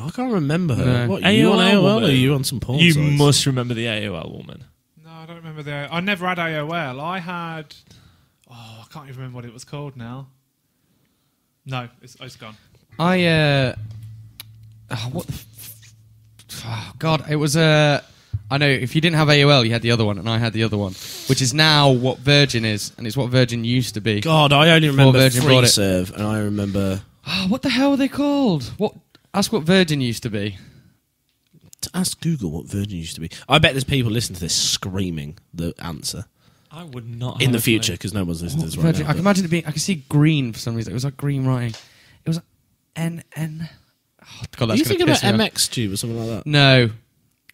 I can't remember her.
No.
What, you on
AOL
AOL or
woman.
are you on some porn
You
sites?
must remember the AOL woman.
No, I don't remember I never had AOL. I had. Oh, I can't even remember what it was called now. No, it's gone.
what the? Oh, God, it was I know. If you didn't have AOL, you had the other one, and I had the other one, which is now what Virgin is, and it's what Virgin used to be.
God, I only remember
Virgin bought it.
FreeServe and I remember...
Oh, what the hell are they called? What? Ask what Virgin used to be.
To ask Google what Virgin used to be. I bet there's people listening to this screaming the answer.
I would not.
In
have
the
a
future,
clue.
because no one's listening to this right
Virgin.
now.
I can imagine it being. I can see green for some reason. It was like green writing. It was N. Oh, God,
Are
that's
you
gonna
thinking about
piss me off.
MX Tube or something like that?
No.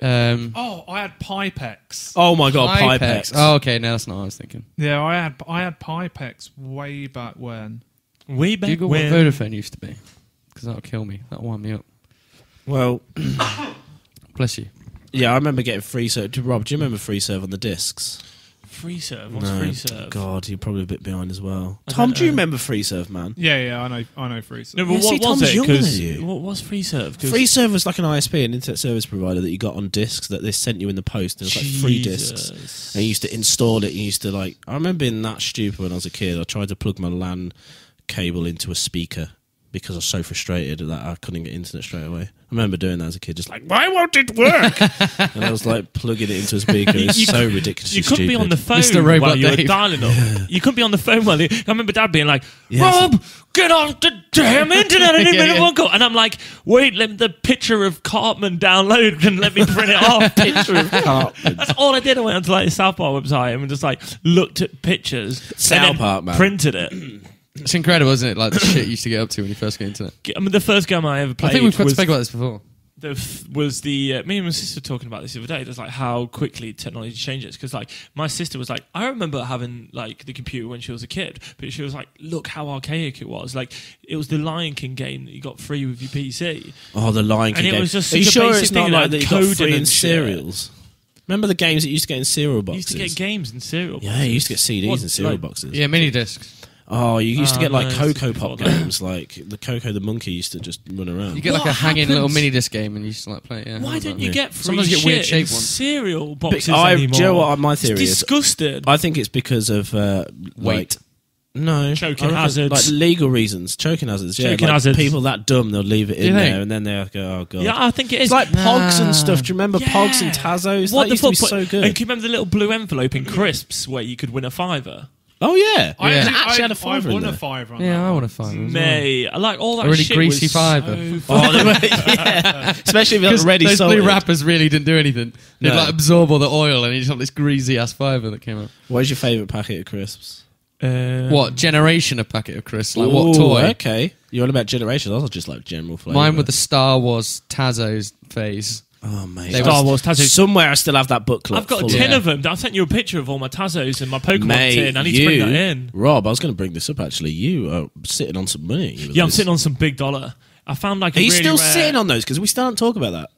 Oh, I had Pipex.
Oh my god, Pipex.
Oh, okay. No, that's not what I was thinking.
Yeah, I had Pipex way back when.
Way back
Google
when.
what Vodafone used to be, because that'll kill me. That'll wind me up.
Well,
Bless you.
yeah, I remember getting FreeServe. Rob, do you remember FreeServe on the discs?
FreeServe. What's FreeServe?
God, you're probably a bit behind as well.
I
Tom,
don't
do you
know.
remember FreeServe, man?
Yeah, I know FreeServe.
No, but
Yeah, see,
what was
Tom's
it?
younger than
'Cause
you.
what was FreeServe? 'Cause
FreeServe was like an ISP, an internet service provider that you got on discs that they sent you in the post. It was like free discs.
Jesus.
And you used to install it. You used to like. I remember being that stupid when I was a kid. I tried to plug my LAN cable into a speaker because I was so frustrated that I couldn't get internet straight away. I remember doing that as a kid, just like, why won't it work? And I was like plugging it into a speaker. It's so ridiculously
You couldn't be on the phone
Mr. Robot
while you were
Dave.
dialing up. You couldn't be on the phone while I remember Dad being like,
Yes.
Rob, get off the damn internet. I didn't
Yeah,
really
yeah.
want to go. And I'm like, wait, let the picture of Cartman download and let me print it off.
picture of Cartman.
That's all I did. I went onto like the South Park website and just like looked at pictures.
South
and then
Park, man.
printed it.
It's incredible, isn't it? Like the shit you used to get up to when you first got into it.
I mean, the first game I ever played
I think we've
was
spoken about this before.
was the me and my sister talking about this the other day. Just like how quickly technology changes. Because like my sister was like, I remember having like the computer when she was a kid, but she was like, look how archaic it was. Like it was the Lion King game that you got free with your PC.
Oh, the Lion King
And it
game.
was just
Are you
such a
sure
basic
it's not
thing,
like
like
that you got
coding
free in
and shit.
cereals? Remember the games that you used to get in cereal
You
boxes?
used to get games in cereal.
Yeah, you used to get CDs
What,
in cereal
like-
boxes.
Yeah, mini discs.
Oh, you used to get like
no,
Cocoa
it's
Pop
before that.
games, like the Coco the monkey used to just run around.
You get like
What
a hanging
happens?
little mini disc game, and you just like play it. Yeah,
Why don't you get free
Sometimes you get
shit
weird shaped
in
ones.
cereal
But
boxes
do
anymore?
you know what my theory
It's
is?
disgusting.
I think it's because of
Weight.
No,
Choking
I reckon,
hazards.
like legal reasons, choking hazards. Yeah,
Choking
like
hazards.
People that dumb, they'll leave it
you
in
think?
there, and then they go, "Oh god."
Yeah, I think it is.
It's like Pogs and stuff. Do you remember Pogs and Tazos?
What
That
the
used to be
fuck?
so
And
good.
can you remember the little blue envelope in crisps where you could win a $5?
Oh yeah,
I
Yeah.
actually
had a fiver
I
in
won
there.
a fiver on
Yeah,
that.
I want to find them.
Mate, I like all that
A really
shit
greasy
was
fiver.
So fun.
Oh, yeah. Especially if
Because
it's ready
those
salted.
blue wrappers really didn't do anything. They'd
No.
like absorb all the oil, and you just have this greasy ass fiver that came out.
What's your favourite packet of crisps?
What generation of packet of crisps? Like what
Ooh,
toy?
Okay, you're on about generations. I was just like general flavour.
Mine were the Star Wars Tazos phase.
Oh mate,
They
Star
were-
Wars Tazos.
Somewhere I still have that booklet.
I've got
full
a
of
tin
Yeah.
of them. I sent you a picture of all my Tazos and my Pokemon
Mate,
tin. I need to bring that in.
Rob, I was going to bring this up actually. You are sitting on some money.
Yeah, I'm sitting on some big dollar. I found like
Are
a
you
really
still
rare,
sitting on those? Because we still don't talk about that.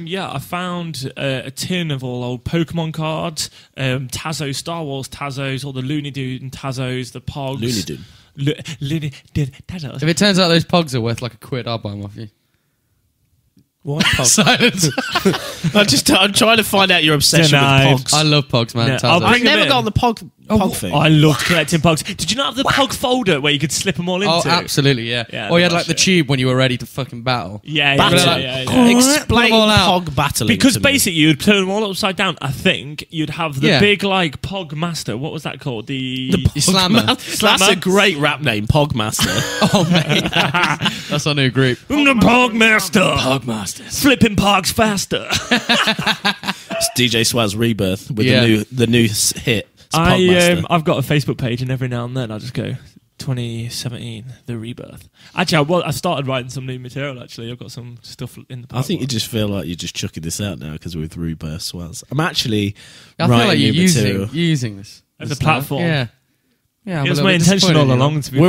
Yeah, I found a tin of all old Pokemon cards, Tazos, Star Wars Tazos, all the Looney Dune Tazos, the Pogs.
Looney Dune.
Looney Dune Tazos.
If it turns out those Pogs are worth like £1, I'll buy them off you.
What?
Silence.
I'm trying to find out your obsession
Denied.
with Pogs.
I love Pogs, man.
Yeah,
Tazos.
I'll bring
I've
them
never
in.
got on the Pog thing.
I loved collecting Pogs. Did you not have the Pog folder where you could slip them all into?
Oh, absolutely, yeah.
Yeah,
or you had
that
like the
shit.
tube when you were ready to fucking battle.
Yeah,
Battle.
yeah.
Explain
Put 'em all out.
Pog battling.
Because
to me.
basically you'd turn them all upside down. I think you'd have the
Yeah.
big like Pog Master. What was that called? The
Slammer.
That's a great rap name, Pog Master.
Oh, mate. That's our new group.
I'm the Pog Master.
Pog Masters.
Flipping Pogs faster.
It's DJ Swaz Rebirth with
Yeah.
the new hit. It's Pog Master.
I've got a Facebook page, and every now and then I just go 2017, the rebirth. Actually, I started writing some new material. Actually, I've got some stuff in the.
I think you just feel like you're just chucking this out now because we're with Rebirth Swaz. I'm actually
I feel
writing
like you're
new material.
using this
As
this
a platform.
now. Yeah. Yeah, I'm
it
a
was
little
my
bit
intention all
disappointed, you know.
along. To be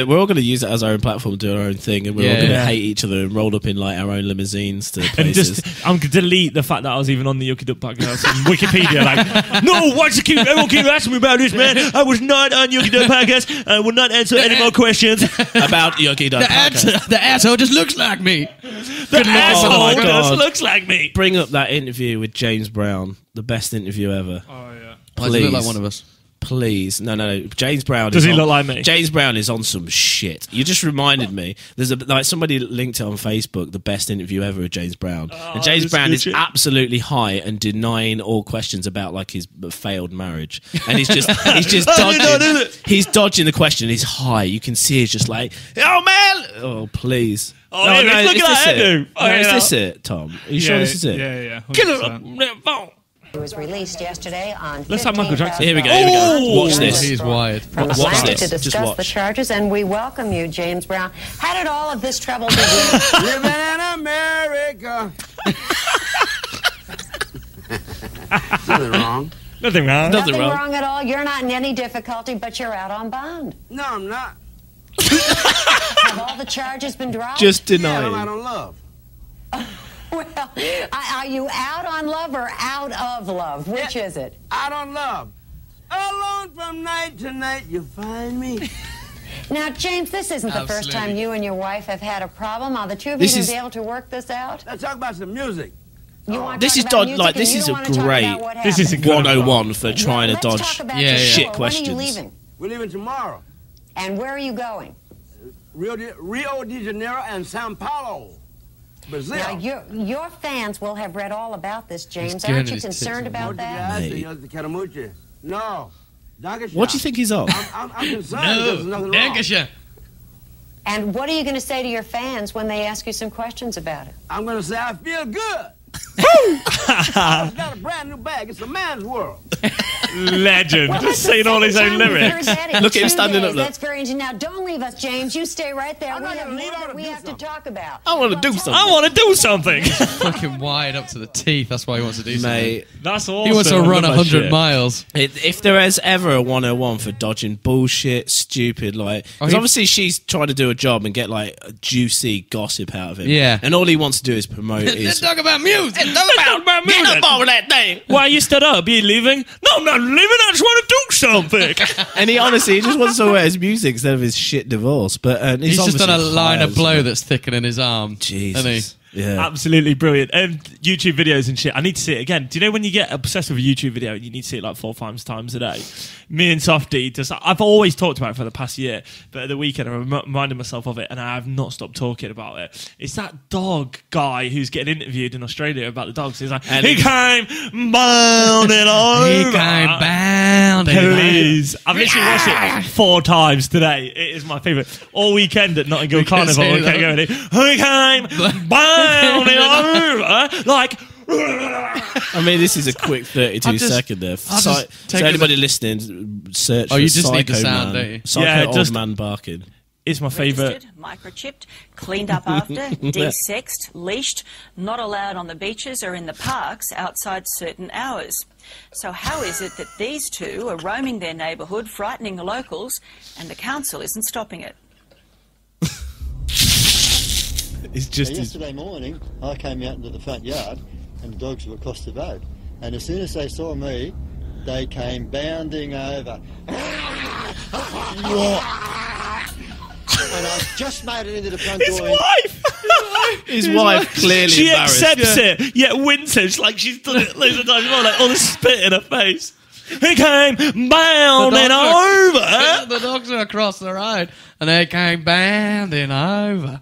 We're all gonna use it as our own platform, do our own thing, and we're all
Yeah.
gonna
Yeah.
hate each other and roll up in like our own limousines to
And
places.
I'm gonna delete the fact that I was even on the YuckyDuck Podcast on Wikipedia. Like, no, everyone keep asking me about this, man. I was not on YuckyDuck Podcast. I will not answer any more questions.
About YuckyDuck Podcast.
The asshole just looks like me.
The asshole
Oh my
just
God.
looks like me.
Bring up that interview with James Brown, the best interview ever.
Oh yeah.
Does he look like
Please.
one of us?
Please, no. James Brown.
Does
is
he
on-
look like me?
James Brown is on some shit. You just reminded me. There's somebody linked it on Facebook. The best interview ever with James Brown. and James
this
Brown
good
is
shit.
absolutely high and denying all questions about like his failed marriage. And he's just dodging. He's dodging the question. He's high. You can see he's just like, oh man, oh please.
Oh, yeah, look at
is
that
this it?
hairdo. Oh,
No, is
yeah.
this it, Tom? Are you sure this is it?
Yeah.
Get
100%.
it.
It was released yesterday on.
Let's have Michael Jackson.
Here we go. Here we go. Watch
Oh,
this.
he's wired.
From
Watch
Atlanta
this.
to
Just
discuss
watch.
the charges, and we welcome you, James Brown. How did all of this trouble begin?
Living in America. Nothing wrong.
Nothing wrong.
Nothing wrong.
wrong at all. You're not in any difficulty, but you're out on bond.
No, I'm not.
Have all the charges been dropped?
Just
Yeah,
denying.
I'm out on love.
Well, are you out on love or out of love? Which is it?
Out on love. Alone from night to night, you find me.
Now, James, this isn't the first time
Absolutely.
you and your wife have had a problem. Are the two of
This
you
is-
going to be able to work this out?
Let's talk about some music.
You want
This
to
is
talk about
dod-
music
like,
and
this
you
is
don't
a
wanna talk
great-
about what
This is a
happened?
good
101 for trying
Let's
to dodge
talk about
Yeah,
your
yeah.
shit
tour.
questions.
When are you leaving?
We're leaving tomorrow.
And where are you going?
Rio de Janeiro and Sao Paulo, Brazil.
Now, your fans will have read all about this, James.
getting
Aren't you
his tits
concerned
out.
about that?
Mate.
No.
What do you think he's on?
I'm concerned because there's nothing wrong.
Dankeschön.
And what are you going to say to your fans when they ask you some questions about it?
I'm going to say I feel good. I've got a brand new bag. It's a man's world.
Legend.
Well,
Just
that's the
saying all his
second
own
time we've
lyrics.
heard that in
Look at him
2
standing up,
days.
look.
That's very interesting. Now, don't leave us, James. You stay right there.
I'm
We
not
have
gonna leave.
more
I
that
wanna
we
do
have to
something.
talk about.
I want to do
I
something.
want to do something.
Fucking wired up to the teeth. That's why he wants to do something.
Mate,
That's awesome.
He wants to
I
run
love that
100
shit.
miles.
if there is ever a 101 for dodging bullshit, stupid, like, because
he-
obviously she's trying to do a job and get like juicy gossip out of him.
Yeah.
And all he wants to do is promote
Let's
his.
talk about music.
Talk about
Get
music.
up over that thing.
Why you stood up? Are you leaving? No, I'm not leaving. I just want to do Tom Pick.
And he honestly just wants to talk about his music instead of his shit divorce. But
he's just done a
obviously
line of
high,
blow
isn't
that's thicker than his arm.
Jesus.
Hasn't
Yeah.
Absolutely brilliant. YouTube videos and shit. I need to see it again. Do you know when you get obsessed with a YouTube video and you need to see it like 4 or 5 times a day? Me and Softie, I've always talked about it for the past year, but at the weekend I reminded myself of it and I have not stopped talking about it. It's that dog guy who's getting interviewed in Australia about the dogs. He's like, he came bounding over.
He came bounding.
Please. I've literally watched it 4 times today. It is my favourite. All weekend at Nottingham Carnival, I kept going, he came bounding over. Like,
I mean, this is a quick 32 second there. So anybody listening, search for
you just
Psycho
need the sound,
Man.
don't you?
Psycho old man barking.
It's my favourite.
Microchipped, cleaned up after, de-sexed, leashed, not allowed on the beaches or in the parks outside certain hours. So how is it that these two are roaming their neighbourhood, frightening the locals, and the council isn't stopping it?
It's just
yesterday morning, I came out into the front yard and the dogs were across the road. And as soon as they saw me, they came bounding over. And I just made it into the front door.
His wife clearly
She
embarrassed.
accepts it, yet winces like she's done it loads of times before, like all the spit in her face. He came bounding over.
The dogs are across the road, and they came bounding over.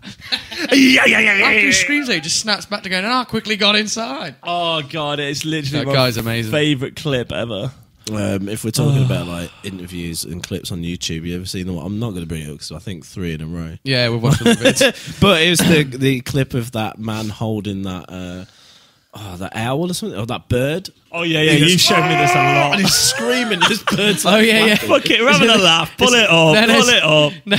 After he screams, he just snaps back to going, I quickly got inside.
Oh, God, it's literally
That guy's amazing.
favourite clip ever.
If we're talking about like interviews and clips on YouTube, you ever seen them? I'm not going to bring it up because I think 3 in a row.
Yeah, we've watched a bit.
But it was the clip of that man holding that that owl or something, or that bird.
Oh, yeah, you've shown me this a lot.
And he's screaming, this bird's
Oh, yeah.
Fuck it, we're having a laugh. Pull it up, pull it up.
No,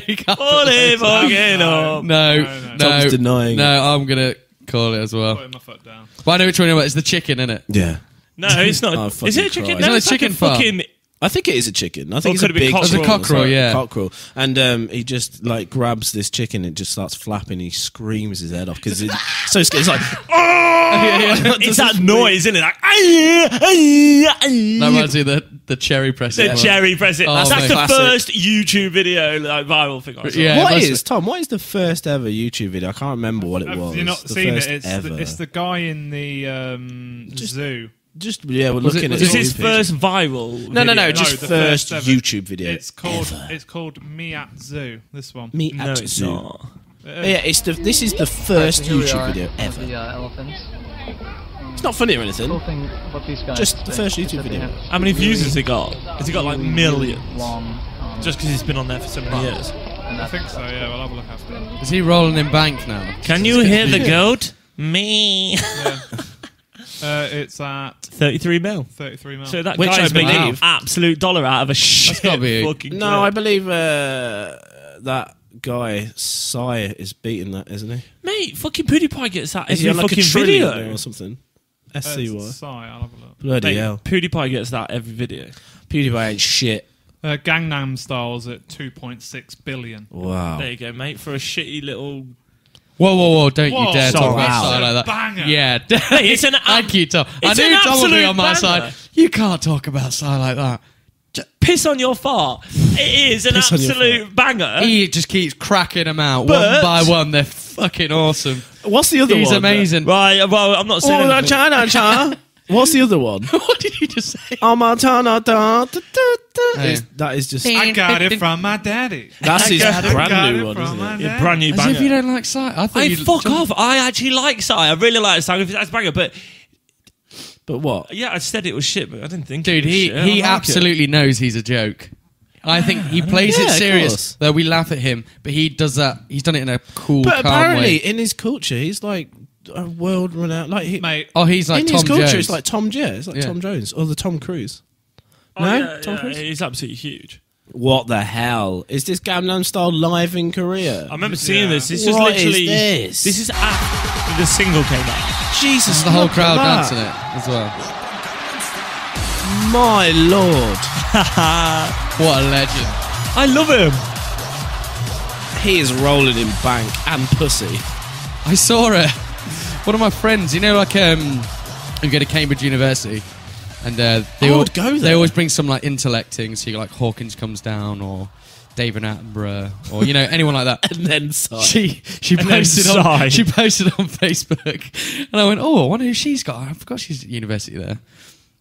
you can't
Pull it fucking up.
No.
Tom's denying
No, I'm going to call it as well.
Putting my foot down.
But I know which one you're about. It's the chicken, isn't it?
Yeah.
No, it's not.
Oh,
Is it a chicken?
fucking
No,
Christ.
it's like
Chicken
a
farm.
fucking...
I think it is a chicken. I think it's
could
a
it be
big
cockerel?
chicken.
It's a cockerel, yeah.
Cockerel. And he just like grabs this chicken and just starts flapping. He screams his head off because it's so scared. It's like,
It's that noise, isn't it? Like,
That reminds me of the cherry press.
the cherry press it.
Oh,
That's
mate.
the
Classic.
first YouTube video, like viral thing I saw.
Yeah.
what
it
is Tom? What is the first ever YouTube video? I can't remember what it was.
Have you not
The
seen
first
it?
ever.
It's the guy in the zoo.
Just we're
Was
looking
it-
at
Is his
YouTube.
first viral?
No,
video?
just
the
first
first ever.
YouTube video.
It's called Me at Zoo. This one.
Me
No,
at
it's
Zoo.
not.
Yeah, this is the first
Here we
YouTube
are
video
at
ever.
The elephants.
It's not funny or anything.
Cool thing about these guys
Just the
is
first
that
YouTube
they
video.
have
How many views has
really,
he got? Has he got like
really,
millions?
really long,
Just because he's been on there for so many years.
and
I
that's
think so. Yeah, we'll have a look after.
Is he rolling in bank now?
Can you hear the goat? Me.
It's at
33 mil.
33 mil.
So that
Which I
guy's making an
believe-
absolute dollar out of a shit
gotta be-
fucking
No, I
clip.
believe that guy Sai is beating that, isn't he?
Mate, fucking PewDiePie gets that
Is he
every
on like a
fucking
trillion
video.
or something?
It's
SCY.
Psy, I'll have a look.
Bloody
Mate,
hell.
PewDiePie gets that every video.
PewDiePie ain't shit.
Gangnam Style's at 2.6 billion.
Wow.
There you go, mate, for a shitty little...
Whoa, don't you dare
so
talk about
loud.
Sai like that.
Banger.
Yeah,
Mate, it's an
thank you, Tom. I
it's
knew
an
Tom would be
absolute
on my
banger.
side. You can't talk about Sai like that.
Piss on your fart. It is an
Piss on your
absolute banger.
He just keeps cracking them out
But-
one by one. They're fucking awesome.
What's the other
He's
one?
amazing.
Right, well, I'm not saying...
Oh,
anything.
China. What's the other one?
What did you just say?
Oh, my China.
Hey.
That is just...
I got it from my daddy.
That's his
got
brand new
it
one,
from
isn't
my
it?
Yeah,
daddy.
brand new
As
banger.
if you don't like Sai. I thought
Hey,
you'd
fuck off. I actually like Sai. I really like Sai. That's banger. But
But what?
yeah, I said it was shit, but I didn't think
Dude,
it was
he
shit. I like it.
absolutely knows he's a joke. I think he plays
Yeah,
it
of
serious,
course.
though we laugh at him, but he does that. He's done it in a cool,
But
calm
apparently,
way.
in his culture, he's like a world renowned. Like
Mate,
Oh, he's like
in
Tom
his culture,
Jones.
it's like Tom Jones. It's like
Yeah.
Tom Jones or the Tom Cruise.
Oh,
No?
yeah,
Tom
yeah,
Cruise?
he's absolutely huge.
What the hell is this Gangnam Style live in Korea?
I remember seeing this. This
What
was literally...
is this?
This is after the single came out.
Jesus,
the whole
look at
crowd
that.
dancing it as well.
My lord,
What a legend!
I love him.
he is rolling in bank and pussy.
I saw it. One of my friends, you know, like, who go to Cambridge University, And
would go there.
They always bring some like intellecting, so like Hawkins comes down or David Attenborough or anyone like that.
And then Psy.
She posted on Facebook, and I went, oh, I wonder who she's got. I forgot she's at university there.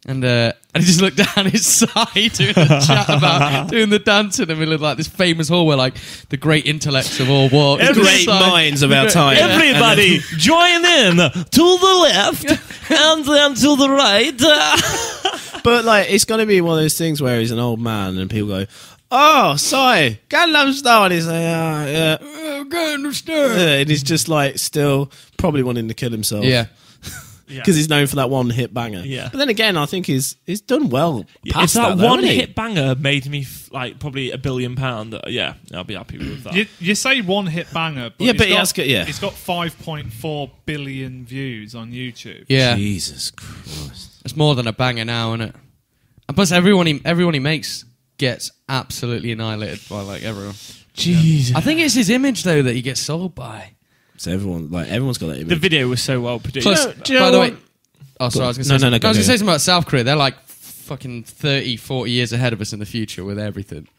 And I just looked down his side doing a chat about doing the dance in the middle of like this famous hall where like the great intellects of all walks.
Great minds of our time.
Everybody join in to the left and then to the right.
But like, it's going to be one of those things where he's an old man and people go, oh, sorry, Gangnam Style. And he's like, yeah.
Gangnam Style.
And he's just like still probably wanting to kill himself.
Yeah.
Because he's known for that one hit banger.
Yeah.
But then again, I think he's done well.
If that one hit banger made me like probably £1 billion, I'll be happy with that.
You say one hit banger, but it's got 5.4 billion views on YouTube.
Yeah.
Jesus Christ.
It's more than a banger now, isn't it? And plus, everyone he makes gets absolutely annihilated by like everyone.
Jesus.
I think it's his image though that he gets sold by.
So everyone's got that image.
The video was so well produced.
Plus, by the way, I was going to say
no,
I was going to say something about South Korea. They're like fucking 30, 40 years ahead of us in the future with everything.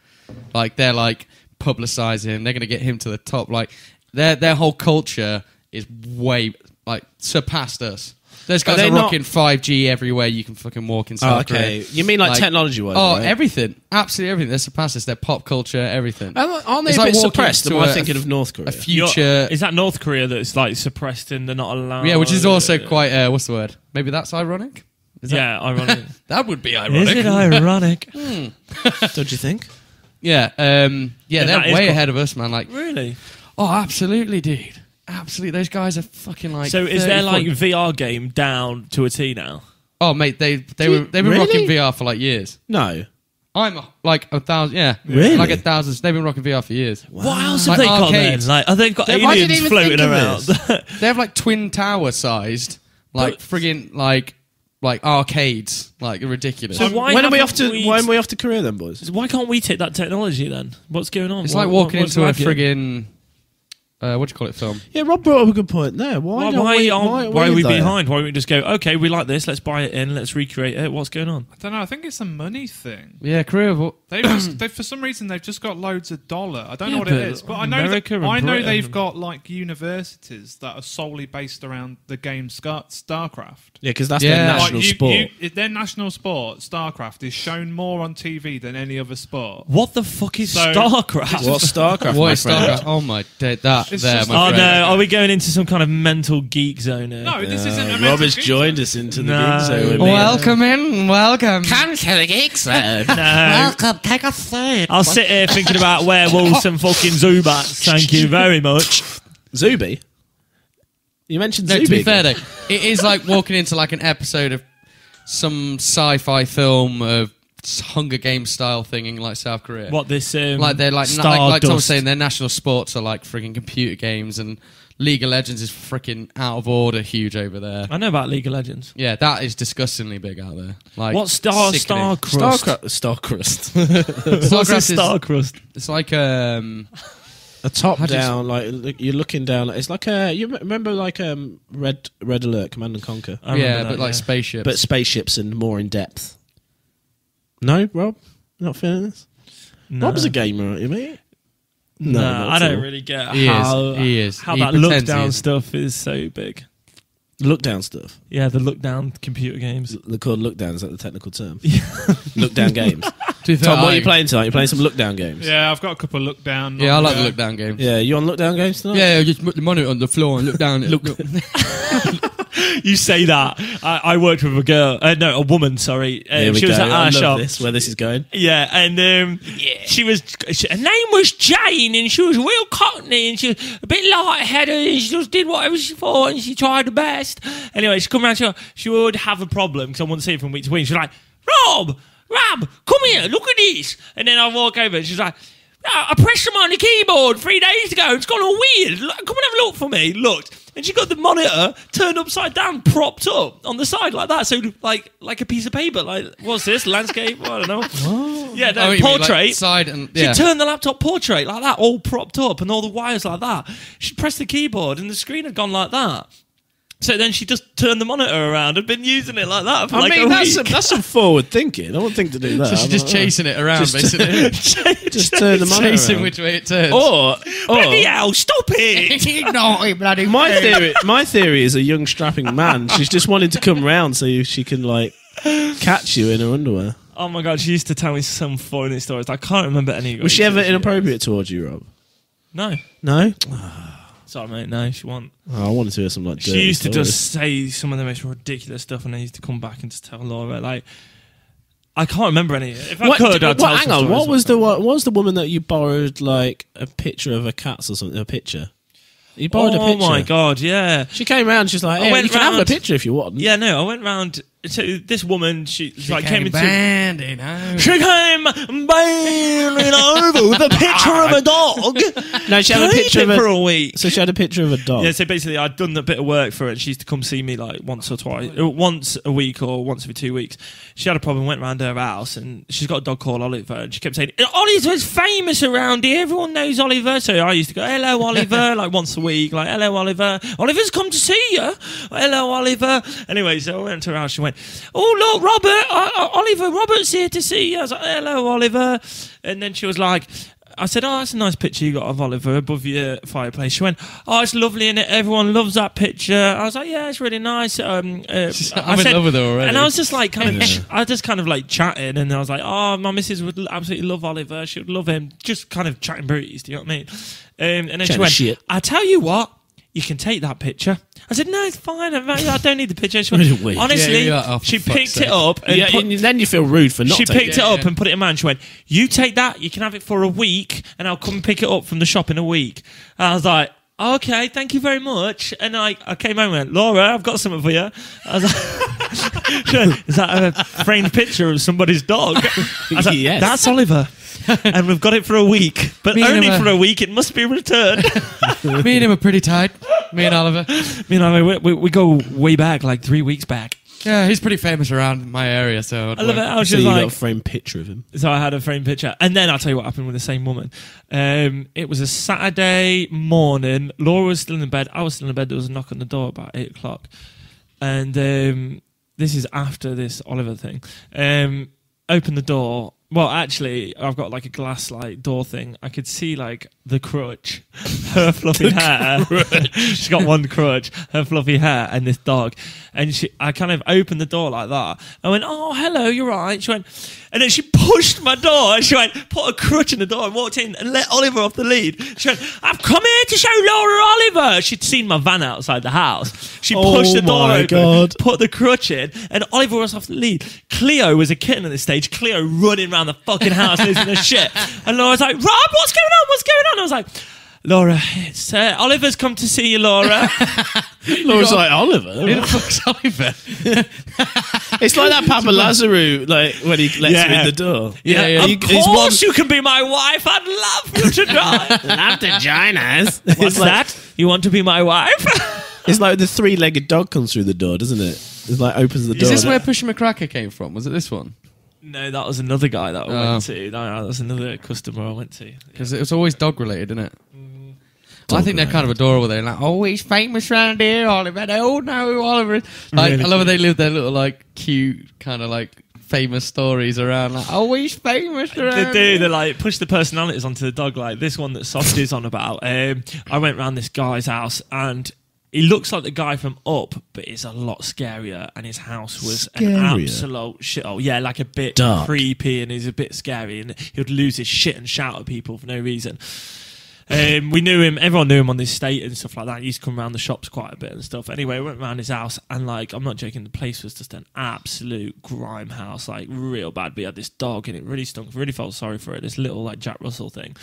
Like they're like publicizing. They're going to get him to the top. Like their whole culture is way like surpassed us. Those guys are rocking 5G everywhere you can fucking walk in South Korea.
You mean like technology-wise?
Oh,
right?
Everything. Absolutely everything. They're surpassed us. Their pop culture, everything.
Aren't they
it's
a
like
bit suppressed? Am I thinking of North Korea?
A future...
Is that North Korea that's like suppressed and they're not allowed?
Yeah, which is also quite... what's the word? Maybe that's ironic?
Ironic.
That would be ironic.
Is it ironic?
Don't you think?
Yeah. They're way ahead of us, man. Like,
really?
Oh, absolutely, dude. Absolutely, those guys are fucking like.
So is their like VR game down to a T now?
Oh mate, they've been rocking VR for like years.
No,
I'm like 1,000. Yeah,
really,
like 1,000. They've been rocking VR for years.
Wow. What else have they got then? Like, they've got aliens floating around.
They have like twin tower sized, like friggin' like arcades, like ridiculous.
So
when are we off to Korea then, boys?
Why can't we take that technology then? What's going on?
It's like walking into a friggin'. What do you call it, film?
Yeah, Rob brought up a good point there. Why are we behind?
Why don't we just go, okay, we like this, let's buy it in, let's recreate it. What's going on?
I don't know. I think it's a money thing.
Yeah, Korea.
They for some reason, they've just got loads of dollar. I don't know what it is. But I know they've got like universities that are solely based around the game StarCraft.
Yeah, because that's their national sport.
Their national sport, StarCraft, is shown more on TV than any other sport.
What the fuck is StarCraft?
What's StarCraft?
What is StarCraft? Oh my day,
no, are we going into some kind of mental geek zone here?
No, this isn't a mental
Rob has
geek
joined
zone.
us into the geek zone.
Welcome in, welcome.
Come to the geek zone.
Welcome, take a seat. I'll sit here thinking about werewolves and fucking Zubats. Thank you very much.
Zuby? You mentioned Zuby.
To be fair though, it is like walking into like an episode of some sci-fi film of Hunger Games style thing in like South Korea.
What this
like they're like Tom was saying, their national sports are like freaking computer games, and League of Legends is freaking out of order huge over there.
I know about League of Legends.
Yeah, that is disgustingly big out there. Like
what's Starcrust?
Starcrust. It's like a
top down, like you're looking down. It's like you remember like Red Alert, Command and Conquer.
But like spaceships.
But spaceships and more in depth. No, Rob? Not feeling this?
No.
Rob's a gamer, aren't you, mate?
No, I don't really get how that look-down stuff is so big.
Look-down stuff?
Yeah, the look-down computer games.
They're called look-down, is that the technical term? Look-down games.
Tom,
what are you playing tonight? You're playing some look-down games?
Yeah, I've got a couple of look-down.
Yeah, I like the look-down games.
Yeah, you on look-down games tonight?
Yeah, just put the monitor on the floor and look down. Look.
You say that. I worked with a woman, sorry. She was at our shop.
Where this is going.
Yeah, and her name was Jane, and she was real cockney, and she was a bit light-headed, and she just did whatever she thought, and she tried her best. Anyway, she come around, she would have a problem, because I wouldn't see her from week to week. She was like, Rob, come here, look at this. And then I walk over, and she's like, I pressed them on the keyboard 3 days ago. It's gone all weird. Come and have a look for me. Looked. And she got the monitor turned upside down, propped up on the side like that. So like a piece of paper. Like, what's this? Landscape? I don't know.
Oh.
Yeah, no, portrait.
Mean, like side and, yeah.
She turned the laptop portrait like that, all propped up and all the wires like that. She pressed the keyboard and the screen had gone like that. So then she just turned the monitor around and been using it like that for
that's some forward thinking. I wouldn't think to do that.
So she's just chasing it around, basically.
Just turn the monitor
chasing
around.
which way it turns.
Or
bloody hell, stop it!
Naughty bloody
my theory is a young strapping man. She's just wanting to come round so she can like catch you in her underwear.
Oh my god, she used to tell me some funny stories. I can't remember any.
Was she ever inappropriate towards you, Rob?
No.
No?
Sorry, mate. No, she wasn't.
Oh, I wanted to hear some like.
She used to just say some of the most ridiculous stuff, and I used to come back and just tell Laura like, I can't remember any. If I could, I'd tell
hang on. What was the woman that you borrowed like a picture of a cat's or something? A picture. You borrowed a picture.
Oh my god, yeah.
She came round. She's like, "Hey, you can have a picture if you want."
Yeah, no, I went round. So this woman, she like came into.
She
came banding over with a picture of a dog.
No, she had a picture of
for a week.
So she had a picture of a dog.
Yeah, so basically, I'd done a bit of work for her, and she used to come see me like once a week or once every 2 weeks. She had a problem, went round her house, and she's got a dog called Oliver, and she kept saying, "Oliver's famous around here. Everyone knows Oliver." So I used to go, "Hello, Oliver," like once a week, like, "Hello, Oliver. Oliver's come to see you. Hello, Oliver." Anyway, so I went to her house. She went, "Oh look, Robert, Robert's here to see you." I was like, "Hello, Oliver." And then she was like, I said, "Oh, that's a nice picture you got of Oliver above your fireplace." She went, "Oh, it's lovely, innit? Everyone loves that picture." I was like, "Yeah, it's really nice."
I'm in love with her already.
And I was just like, I just kind of like chatting, and I was like, "Oh, my missus would absolutely love Oliver. She would love him." Just kind of chatting booties, do you know what I mean? And then she went, "I tell you what, you can take that picture." I said, "No, it's fine. I don't need the picture." She went, honestly, she picked it up. And
then you feel rude for not taking it.
She picked it up and put it in mine. She went, "You take that. You can have it for a week, and I'll come and pick it up from the shop in a week." And I was like, "Okay, thank you very much." And I came home and went, "Laura, I've got something for you." I was like, "Is that a framed picture of somebody's dog?" I was like,
"Yes,
that's Oliver." And we've got it for a week, but only for a week. It must be returned.
Me and him are pretty tight. Me and Oliver.
We go way back, like 3 weeks back.
Yeah, he's pretty famous around my area, so
I love it. I was
so
just
you
like,
got a framed picture of him.
So I had a framed picture, and then I'll tell you what happened with the same woman. It was a Saturday morning. Laura was still in bed. I was still in bed. There was a knock on the door about 8 o'clock, and this is after this Oliver thing. Opened the door. Well, actually, I've got like a glass like door thing. I could see like the crutch, her fluffy hair. She's got one crutch, her fluffy hair, and this dog. And I kind of opened the door like that. I went, "Oh, hello, you're right." She went, and then she pushed my door. And she went, put a crutch in the door and walked in and let Oliver off the lead. She went, "I've come here to show Laura Oliver." She'd seen my van outside the house. She pushed the door open, put the crutch in, and Oliver was off the lead. Cleo was a kitten at this stage. Cleo running around the fucking house losing her shit. And Laura was like, "Rob, what's going on? What's going on?" I was like, "Laura, it's Oliver's come to see you, Laura."
Laura's like, "Oliver?
Who the fuck's Oliver?"
It's like that Papa Lazarou, like when he lets you in the door.
Yeah. Of course you can be my wife. I'd love you to drive.
Love to join us.
What's that? You want to be my wife?
It's like the three-legged dog comes through the door, doesn't it? It like opens the door.
Is this where Pushy McCracker came from? Was it this one?
No, that was another guy that I went to. No, that was another customer I went to.
Because it was always dog related, isn't it? I think they're kind of adorable. They're like, "Oh, he's famous around here, Oliver." They all know who Oliver is. Like, really I love how they live their little like cute kind of like famous stories around. Like, "Oh, he's famous around."
They do. They like push the personalities onto the dog. Like this one that Softie's on about. I went round this guy's house and he looks like the guy from Up, but it's a lot scarier. And his house was an absolute shithole. Yeah, like a bit creepy, and he's a bit scary. And he would lose his shit and shout at people for no reason. We knew him. Everyone knew him on the estate and stuff like that. He used to come around the shops quite a bit and stuff. Anyway, we went around his house, and like, I'm not joking, the place was just an absolute grime house, like real bad. But he had this dog, and it really stunk. Really felt sorry for it. This little like Jack Russell thing.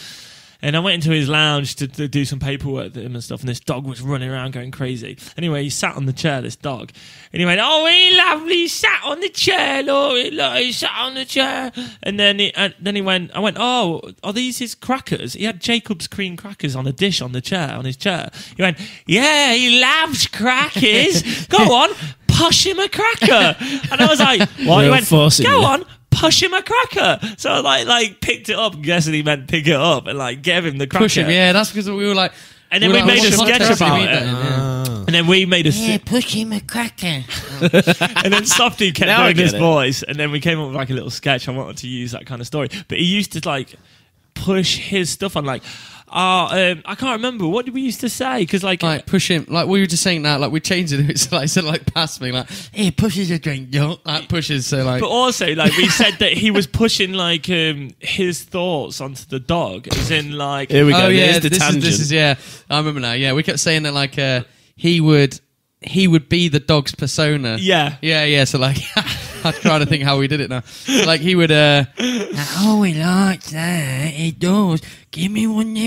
And I went into his lounge to do some paperwork with him and stuff, and this dog was running around going crazy. Anyway, he sat on the chair, this dog. And he went, "Oh, he lovely, he sat on the chair, Lord, he sat on the chair." And then he went, I went, "Oh, are these his crackers?" He had Jacob's cream crackers on a dish on the chair, on his chair. He went, "Yeah, he loves crackers. Go on, push him a cracker." And I was like, "What?" He went, "Go on, push him a cracker." So I like picked it up, guessing he meant pick it up, and like gave him the cracker.
Push him, yeah, that's because we were like...
And then we made a sketch about it.
Oh.
And then we made a
push him a cracker.
and then Softie kept
Now I
doing
get
this
it.
voice, and then we came up with like a little sketch. I wanted to use that kind of story, but he used to like push his stuff on like. I can't remember. What did we used to say? Because like
push him. Like we were just saying that. Like we changed it. It's like said like pass me. Like he pushes a drink. Don't like pushes. So like.
But also like we said that he was pushing like his thoughts onto the dog. As in like.
Here we go.
Oh yeah,
the tangent.
this is yeah. I remember now. Yeah, we kept saying that like he would be the dog's persona.
Yeah.
Yeah. So like, I'm trying to think how we did it now. So, like he would. Oh, he likes that. He does. Give me one.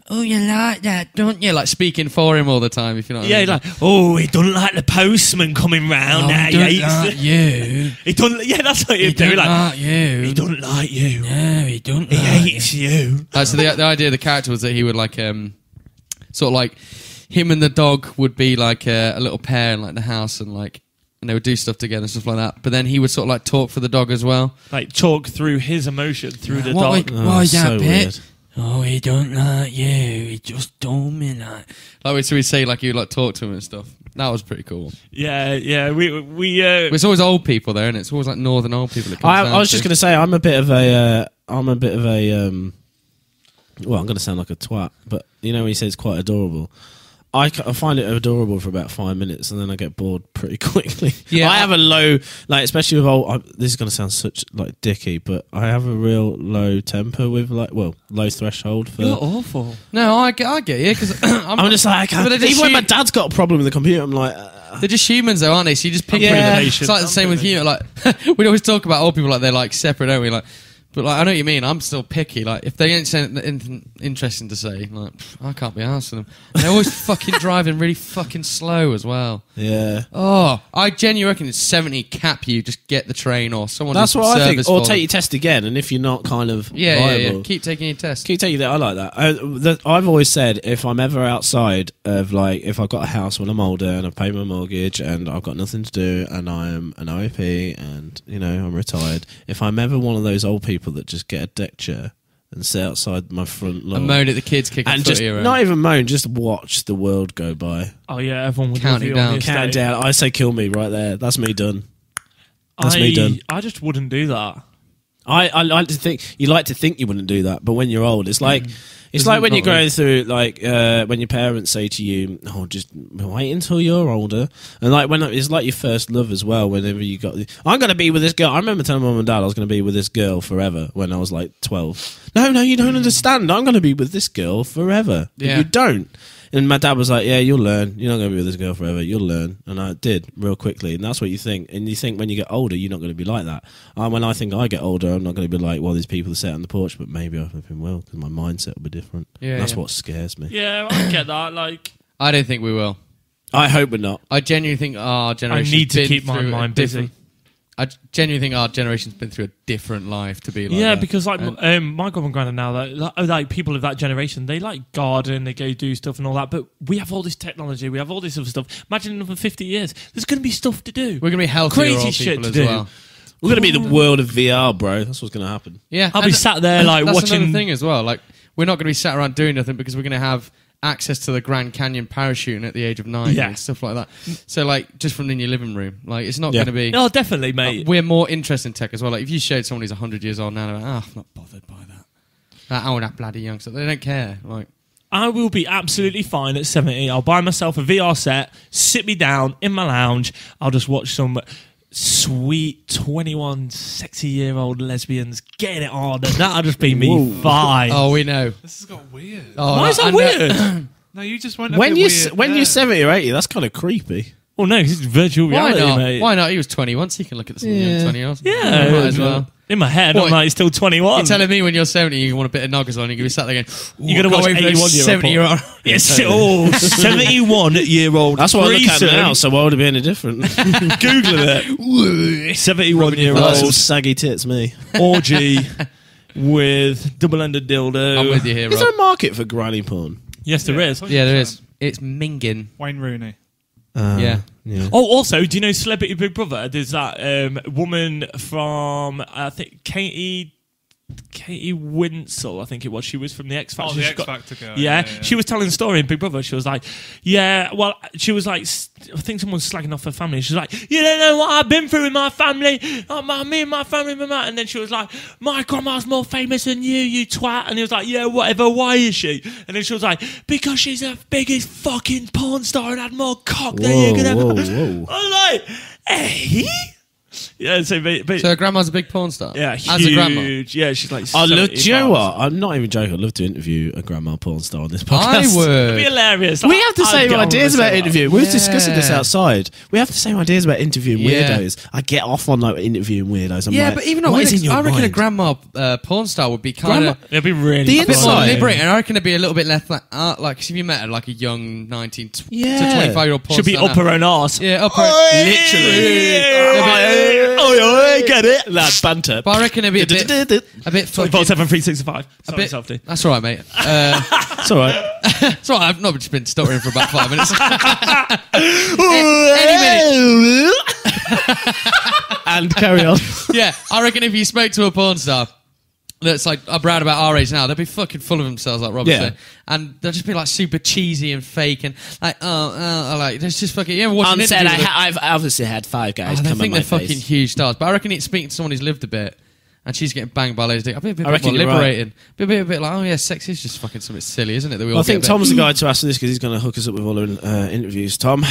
Oh, you like that, don't you? Like speaking for him all the time. If you know. What I mean.
Like, oh, he doesn't like the postman coming round.
He don't like you.
He don't. Yeah, that's what he'd do. Like
you.
He don't like you.
No, he don't.
He hates you.
So the idea of the character was that he would like sort of like him and the dog would be like a little pair in like the house and they would do stuff together and stuff like that. But then he would sort of like talk for the dog as well,
like talk through his emotion through the dog.
Why that
so
bit?
weird.
Oh, he don't like you. He just told me that. Like so we'd say like you would like talk to him and stuff. That was pretty cool.
Yeah. We
it's always old people there, and it's always like northern old people.
I was just going to say I'm a bit of a well, I'm going to sound like a twat, but you know when he says quite adorable. I find it adorable for about 5 minutes, and then I get bored pretty quickly.
Yeah,
I have a low, like especially with old. This is going to sound such like dicky, but I have a real low temper with low threshold for.
You're awful.
No, I get you because
I'm just like even when my dad's got a problem with the computer, I'm like.
They're just humans, though, aren't they? So you just pick It's like the same with you. Like we always talk about old people like they're like separate, don't we? Like. But like I know what you mean. I'm still picky. Like if they ain't saying anything interesting to say, like I can't be arsed with them. And they're always fucking driving really fucking slow as well.
Yeah.
Oh, I genuinely reckon it's 70 cap you. Just get the train or someone.
That's what I think. Or take your test again, and if you're not kind of viable,
keep taking your test.
Keep taking that. I like that. I've always said if I'm ever outside of like if I've got a house when I'm older and I've paid my mortgage and I've got nothing to do and I'm an OAP and you know I'm retired. If I'm ever one of those old people that just get a deck chair and sit outside my front lawn
and moan at the kids kicking
and
footy
just
around.
not even moan, just watch the world go by.
Oh yeah, everyone would
counting down.
Counting down. I say kill me right there. That's me done. That's me done.
I just wouldn't do that.
I like to think you wouldn't do that, but when you're old, it's like it's like when you're going through like when your parents say to you, "Oh, just wait until you're older," and like when it's like your first love as well. Whenever you got, I'm going to be with this girl. I remember telling mum and dad I was going to be with this girl forever when I was like 12. No, you don't understand. I'm going to be with this girl forever.
Yeah.
You don't. And my dad was like, yeah, you'll learn. You're not going to be with this girl forever. You'll learn. And I did real quickly. And that's what you think. And you think when you get older, you're not going to be like that. When I think I get older, I'm not going to be like, well, these people sit on the porch, but maybe I flipping will because my mindset will be different.
Yeah,
that's what scares me.
Yeah, I get that. Like,
I don't think we will.
I hope we're not.
I genuinely think our generation.
I need to keep my mind busy.
I genuinely think our generation's been through a different life to be like
yeah,
that.
because like my god and granddad now, like people of that generation, they like garden, they go do stuff and all that. But we have all this technology, we have all this other stuff. Imagine in another 50 years, there's going to be stuff to do.
We're going to be healthier
crazy
old
shit
people
to
as
do.
well.
We're going to be the world of VR, bro. That's what's going to happen.
Yeah,
I'll be sat there like
that's
watching.
Another thing as well. Like we're not going to be sat around doing nothing because we're going to have access to the Grand Canyon parachuting at the age of 9 and stuff like that. So like just from in your living room, like it's not going to be.
Oh, definitely, mate.
We're more interested in tech as well. Like if you showed someone who's 100 years old now, they're like, I'm not bothered by that. Oh, that bloody youngster. They don't care. Like
I will be absolutely fine at 70. I'll buy myself a VR set, sit me down in my lounge. I'll just watch some sweet 21 sexy-year-old lesbians getting it on, and that'll just be me fine.
Oh, we know.
This has got weird.
Oh,
why is that weird?
No, you just went a
when
bit
you
weird
when
there.
you're 70 or 80, that's kind of creepy.
Well, no, it's virtual reality,
Why not?
mate.
Why not? He was 21, so you can look at some young 20-year-olds.
Yeah,
might as well.
In my head,
What?
I'm like, he's still 21.
You're telling me when you're 70 you want a bit of noggers on, you're going to be sat there going,
You're going to watch
81-year-old.
Yes, oh, 71-year-old.
That's what I look at
threesome.
now, so why would it be any different?
Google it. 71-year-old
That's some saggy tits, me.
orgy with double-ended dildo.
I'm with you here,
Is there
Rob.
a market for granny porn?
Yes, there is.
Yeah, there is. It's minging.
Wayne Rooney.
Yeah.
Oh, also, do you know Celebrity Big Brother? There's that woman from, I think, Katie Katie Winsell, I think it was. She was from the X Factor.
Oh, the X Factor girl.
Yeah, she was telling a story in Big Brother. She was like, yeah, well, she was like, I think someone's slagging off her family. She was like, you don't know what I've been through with my family. Me and my family, and then she was like, my grandma's more famous than you twat. And he was like, yeah, whatever, why is she? And then she was like, because she's the biggest fucking porn star and had more cock than you could ever. I was like, hey? Yeah, so
her grandma's a big porn star.
Yeah,
huge. As a grandma.
Yeah, she's like.
I love. Do you know what? I'm not even joking. I'd love to interview a grandma porn star on this podcast.
I would.
It'd be hilarious.
We have the same ideas about interviewing. We were discussing this outside. We have the same ideas about interviewing weirdos. I get off on like interviewing weirdos. I'm like,
but even
what is in your
I reckon
mind?
a grandma porn star would be kind of.
It'd be really
the
a bit more
inside.
liberating. I reckon it'd be a little bit less like if you met her like a young 19 to 25-year-old porn
Should be
star.
up her own arse.
Yeah, up her.
Literally. I get it. That's banter.
But I reckon it'd be a bit
24/7 365. Sorry, Softie.
That's all right, mate.
It's all right.
It's all right. I've not just been stuttering for about 5 minutes. Any minute.
And carry on.
Yeah, I reckon if you spoke to a porn star that's like around about our age now, they'd be fucking full of themselves, like Rob said, and they'll just be like super cheesy and fake and like like there's just fucking. You ever watch an
Unsaid,
interview?
I've obviously had 5 guys
I
come
think
at my
they're
face.
fucking huge stars, but I reckon it's speaking to someone who's lived a bit. And she's getting banged by loads of dick. I'd be a bit more liberating. Be a bit like, oh yeah, sex is just fucking something silly, isn't it? That we all
I think
get
Tom's the guy to ask this because he's going to hook us up with all our interviews. Tom,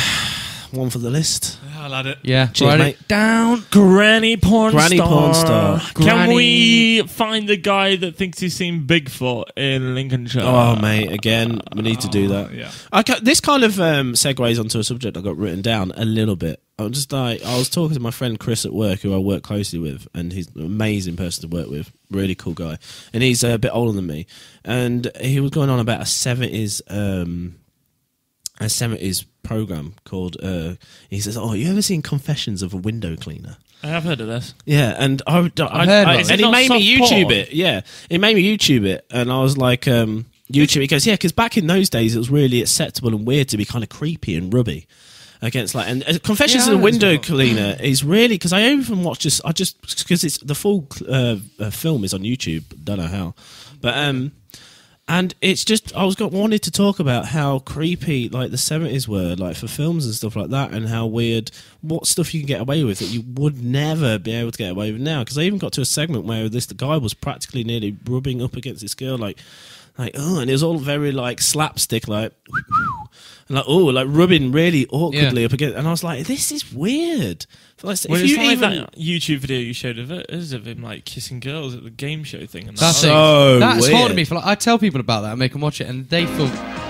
one for the list.
I'll add it.
Yeah,
cheers,
write
mate.
it down.
Granny porn
star.
Can
Granny.
we find the guy that thinks he's seen Bigfoot in Lincolnshire?
Oh, mate, again, we need to do that.
Yeah.
This kind of segues onto a subject I got written down a little bit. I'm just like, I was talking to my friend Chris at work, who I work closely with, and he's an amazing person to work with, really cool guy, and he's a bit older than me, and he was going on about a 70s program called. He says, "Oh, you ever seen Confessions of a Window Cleaner?"
I have heard of this.
Yeah, and
heard
and he made me YouTube
porn?
it. Yeah, he made me YouTube it, and I was like, YouTube. He goes, yeah, because back in those days, it was really acceptable and weird to be kind of creepy and rubby. Against like and Confessions of the Window Cleaner is really because I even watched this. I just because it's the full film is on YouTube. Don't know how, but and it's just I wanted to talk about how creepy like the 70s were like for films and stuff like that, and how weird what stuff you can get away with that you would never be able to get away with now. Because I even got to a segment where the guy was practically nearly rubbing up against this girl like oh, and it was all very like slapstick like. And like like rubbing really awkwardly up against, and I was like, "This is weird." Like,
well, if you even that YouTube video you showed of him like kissing girls at the game show thing, and
that's
weird.
haunted me. For I tell people about that and make them watch it, and they feel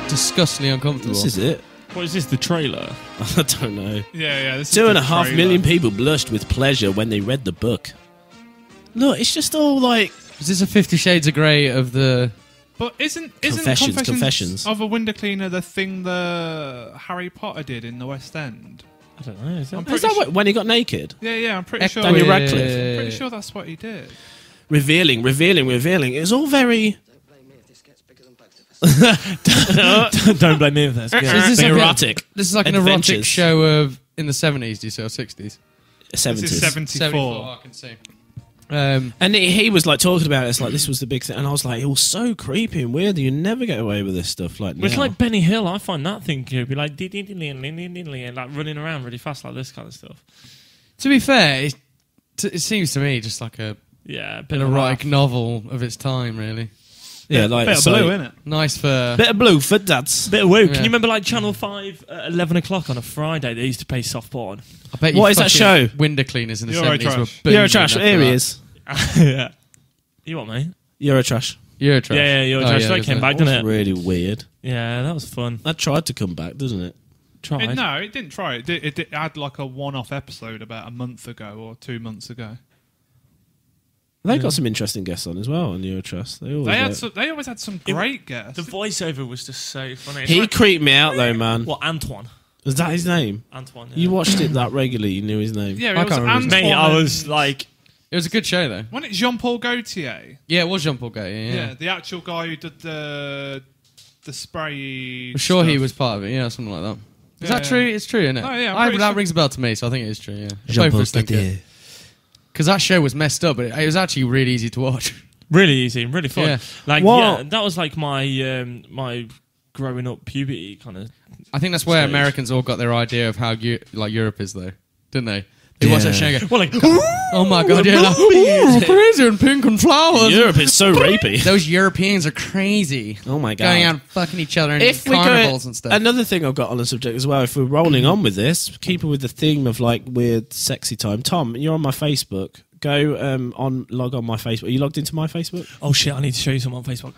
disgustingly uncomfortable.
This is it.
What is this? The trailer?
I don't know.
Yeah. This
2.5 million people blushed with pleasure when they read the book. Look, it's just all like.
Is this a 50 Shades of Grey of the?
But isn't
Confessions
of a Window Cleaner the thing the Harry Potter did in the West End?
I don't know. Is
that when he got naked?
Yeah, I'm pretty sure.
Daniel Radcliffe.
I'm pretty sure that's what he did.
Revealing. It was all very.
Don't blame me if that's good.
Is this
erotic.
This is like an erotic show of in the 70s, do you say, or 60s?
70s.
This is 74.
I can see.
And he was like talking about it. It's like this was the big thing, and I was like, it was so creepy and weird. You never get away with this stuff like.
It's like Benny Hill. I find that thing could be like and like running around really fast like this kind of stuff.
To be fair, it seems to me just like an erotic novel of its time, really.
Yeah, like
bit of blue, innit?
Nice for
bit of blue for dads.
Bit of woo. Yeah. Can you remember like Channel 5 at 11 o'clock on a Friday? They used to play soft porn.
I bet
what is that show?
Window cleaners in the
Euro
70s
trash.
were booming.
Eurotrash. Here he is.
Yeah. You what, mate?
Eurotrash.
Eurotrash.
Yeah, Eurotrash. That came back, didn't it?
Really weird.
Yeah, that was fun.
That tried to come back, doesn't it?
Tried.
No, it didn't try. It had like a one-off episode about a month ago or 2 months ago.
They got some interesting guests on as well on Eurotrust.
They always had some great guests.
The voiceover was just so funny.
He creeped me out though, man.
What, Antoine?
Was that his name?
Antoine. Yeah.
You watched it that regularly. You knew his name.
Yeah,
I can't remember his name.
Mate, I was like,
it was a good show though.
Wasn't it Jean-Paul Gaultier?
Yeah, it was Jean-Paul Gaultier.
Yeah, the actual guy who did the spray.
I'm sure
stuff.
he was part of it. Yeah, something like that. Is that true? It's true, isn't it?
Oh, yeah,
that rings a bell to me, so I think it is true. Yeah,
Jean-Paul Gaultier.
Because that show was messed up, but it was actually really easy to watch.
Really easy and really fun.
Yeah.
Like,
What?
yeah, that was like my my growing up puberty kind of.
I think that's where
stage.
Americans all got their idea of how Europe is, though, didn't they? They watch that show and go,
Well, like,
oh my god, yeah, like, ooh, crazy and pink and flowers.
Europe is so rapey.
Those Europeans are crazy.
Oh my god,
going out and fucking each other in carnivals and stuff.
Another thing I've got on the subject as well. If we're rolling on with this, keeping with the theme of like weird, sexy time. Tom, you're on my Facebook. Go log on my Facebook. Are you logged into my Facebook?
oh shit, I need to show you something on Facebook.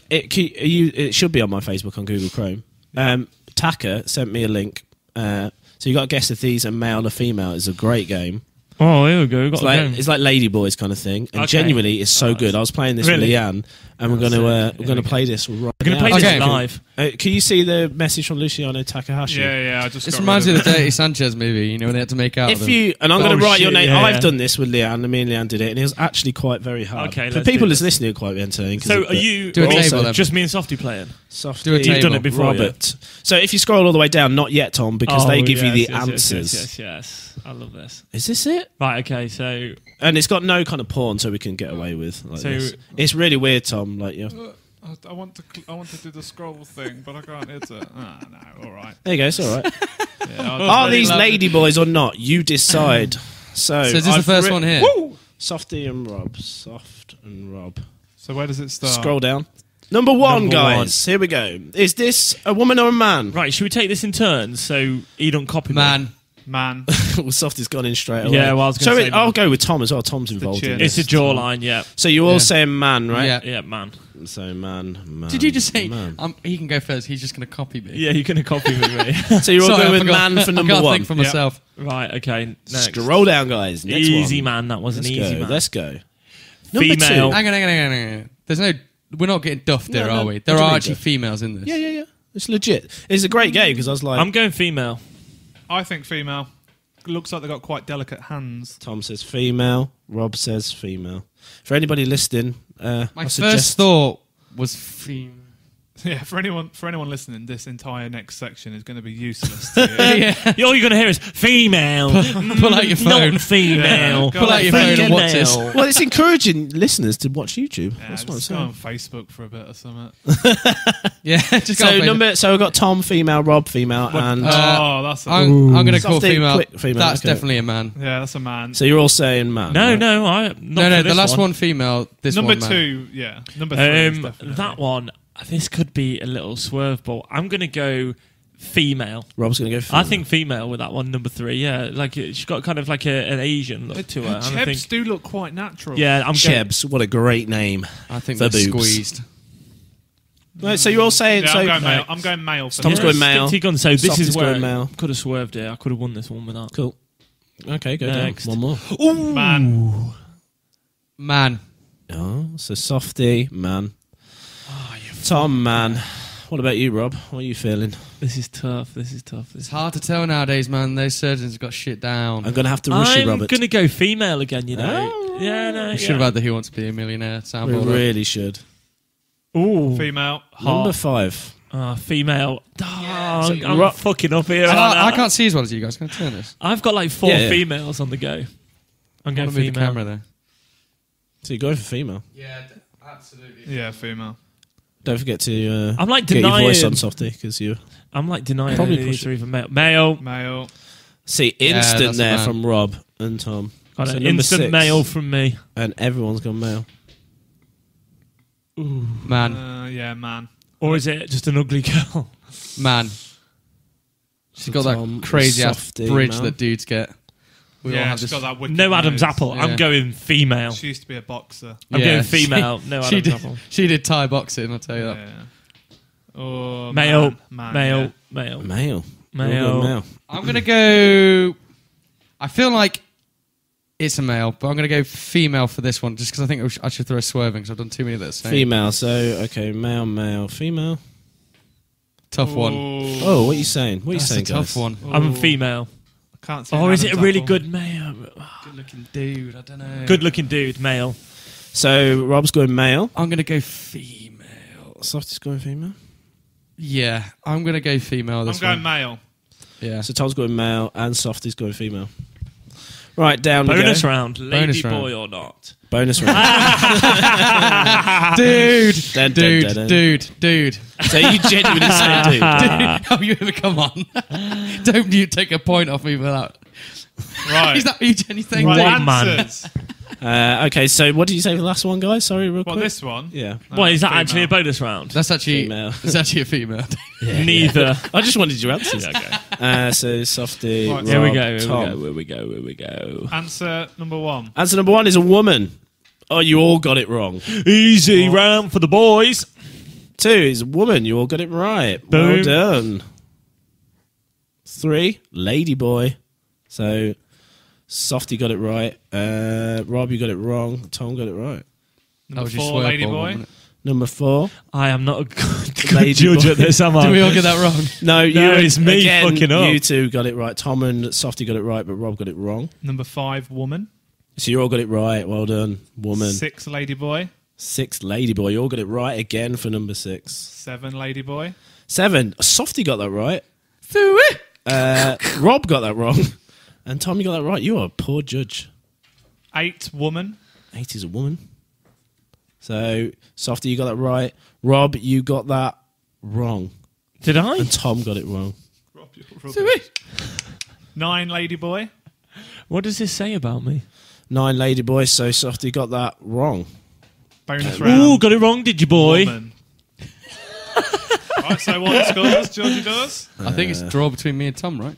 It should be on my Facebook on Google Chrome. Taka sent me a link. So you got to guess if these are male or female. It's a great game.
Oh, here we go.
It's like Lady Boys kind of thing, and genuinely, it's so good. I was playing this with Leanne, and we're going to play this right now.
We're going to play this live.
Can you see the message from Luciano Takahashi?
Yeah. I just.
This reminds me of the Dirty Sanchez movie. You know when they had to make out.
If you and I'm going to write your name. I've done this with Leanne. Me and Leanne did it, and it was actually quite very hard.
Okay,
for people who's listening, it's quite entertaining.
So are you
do a table then.
just me and Softie playing?
Softie,
do a table.
You've done it before,
Robert. Yeah. So if you scroll all the way down, not yet, Tom, because they give you the answers.
Yes. I love this.
Is this it?
Right. Okay. So
and it's got no kind of porn, so we can get away with like this. It's really weird, Tom. Like
I want to do the scroll thing, but I can't hit it. No, all right.
There you go. It's all right. Are these lady boys or not? You decide. So
is this the first one here?
Woo! Softie and Rob. Soft and Rob.
So where does it start?
Scroll down. Number one, guys. Here we go. Is this a woman or a man?
Right. Should we take this in turns so you don't copy me?
Man.
Well, Softie's gone in straight away.
Yeah, well, I was going to say
I'll go with Tom as well. Tom's involved in this.
It's a jawline, yeah.
So you're all saying man, right?
Yeah, man.
So man.
Did you just say he can go first? He's just going to copy me.
Yeah, you're going to copy me.
So you're all going with man for number
I can't
one.
think for myself.
Right, okay. Next.
Scroll down, guys. Next
easy
one.
man. That was an easy man.
Let's go.
Female.
Hang on. There's no. We're not getting duffed here, are we? There are actually females in this.
Yeah. It's legit. It's a great game because I was like,
I'm going female.
I think female. Looks like they've got quite delicate hands.
Tom says female. Rob says female. For anybody listening,
my first thought was female.
Yeah, for anyone listening, this entire next section is going to be useless to you.
Yeah. All you're going to hear is female.
Pull out your phone.
Not female.
Pull out your phone and watch this.
Well, it's encouraging listeners to watch YouTube.
Yeah,
that's what I'm
just go
saying.
on Facebook for a bit or something.
Yeah, just go on Facebook.
So we've got Tom, female, Rob, female, and
that's.
I'm going to call
Softie,
female. That's definitely a man.
Yeah, that's a man.
So you're all saying man.
No,
right?
no.
The last one female. This
number
one man.
2, yeah. Number 3 is definitely
that one. This could be a little swerve, but I'm going to go female.
Rob's going to go female.
I think female with that one, number 3. Yeah, like she's got kind of like an Asian look to her.
Chebs do look quite natural.
Yeah, I'm
Chebs. What a great name.
I think
for
they're
boobs.
squeezed.
Right, so you're all saying.
Yeah,
so
I'm going male. I'm going male. For
Tom's going male.
So this
Softie's
is where
going male.
I could have swerved here. I could have won this one with that.
Cool. Okay, go
Next.
down. One more.
Ooh.
Man.
Oh, so Softie, man. Tom, man. What about you, Rob? What are you feeling?
This is tough.
It's hard to tell nowadays, man. Those surgeons have got shit down.
I'm going to have to rush you, Robert.
I'm going to go female again, you know.
Oh.
Yeah, no.
We should have had the Who Wants to Be a Millionaire soundboard.
We really should.
Ooh.
Female.
Number 5.
Female. I'm fucking up here.
I can't see as well as you guys. Can I turn this?
I've got like 4 females on the go. I'm going female.
Move the camera there.
So you're going for female?
Yeah, absolutely.
Yeah, female.
Don't forget to
I'm like
get your
denying,
voice on, Softie, because you...
I'm like denying
Probably
any of
push
these are even male.
Male.
See, instant there from Rob and Tom.
Got
So
an
number
instant
6.
male from me.
And everyone's gone male.
Ooh.
Man.
Yeah, man.
Or is it just an ugly girl?
Man. She's got that crazy ass bridge that dudes get.
She's got that wicked
no Adam's
nose.
apple.
Yeah.
I'm going female.
She used to be a boxer.
I'm going female. No Adam's apple.
She did Thai boxing, I'll tell you that.
Oh,
male.
Man,
male.
yeah.
Male.
I'm going to go... I feel like it's a male, but I'm going to go female for this one, just because I think I should throw a swerving, because I've done too many of those.
Female, so, okay, male, female.
Tough one.
Oh, what are you saying? What are you saying,
a tough one.
I'm a female.
I can't say
or is it a
Adam's
really
apple.
good male?
Good looking dude, I don't know.
Good looking dude, male.
So, Rob's going male.
I'm going to go female.
Softie's going female.
Yeah, I'm going to go female this
I'm going male.
Yeah.
So Tom's going male and Softie's going female. Right, down we go.
Bonus round. Lady
Bonus
boy
round.
or not?
Bonus round.
Dude.
So you genuinely say dude?
Oh, you come on. Don't you take a point off me for that.
Right.
Is that what you genuinely think?
Right,
One man.
answers.
Okay, so what did you say for the last one, guys? Sorry, real quick.
What, this one?
Yeah.
What, is that
female.
actually a bonus round?
That's actually
Female.
It's actually a female.
Neither.
I just wanted your answers.
Okay.
So Softie,
Right,
Here we
Rob,
go.
Tom.
Here we go.
Answer number 1.
Answer number 1 is a woman. Oh, you all got it wrong.
Easy round for the boys.
2 is a woman. You all got it right.
Boom.
Well done. 3, lady boy. So Softie got it right. Rob, you got it wrong. Tom got it right.
Number 4, lady boy.
Number 4.
I am not a good
Lady
judge
boy.
at this, am I?
Did we all get that wrong?
No,
it's me
again,
fucking up.
You two got it right. Tom and Softie got it right, but Rob got it wrong.
Number 5, woman.
So you all got it right. Well done, woman.
6, lady boy.
6, lady boy. You all got it right again for number 6.
7, lady boy.
7, Softie got that right. Rob got that wrong. And Tom, you got that right. You are a poor judge.
8, woman.
8 is a woman. So, Softie, you got that right. Rob, you got that wrong.
Did I?
And Tom got it wrong.
9, lady boy.
What does this say about me?
9, lady boy. So, Softie got that wrong.
Bonus round.
Ooh, got it wrong, did you, boy?
Woman. Right, so what scores? Georgie does?
I think it's a draw between me and Tom, right?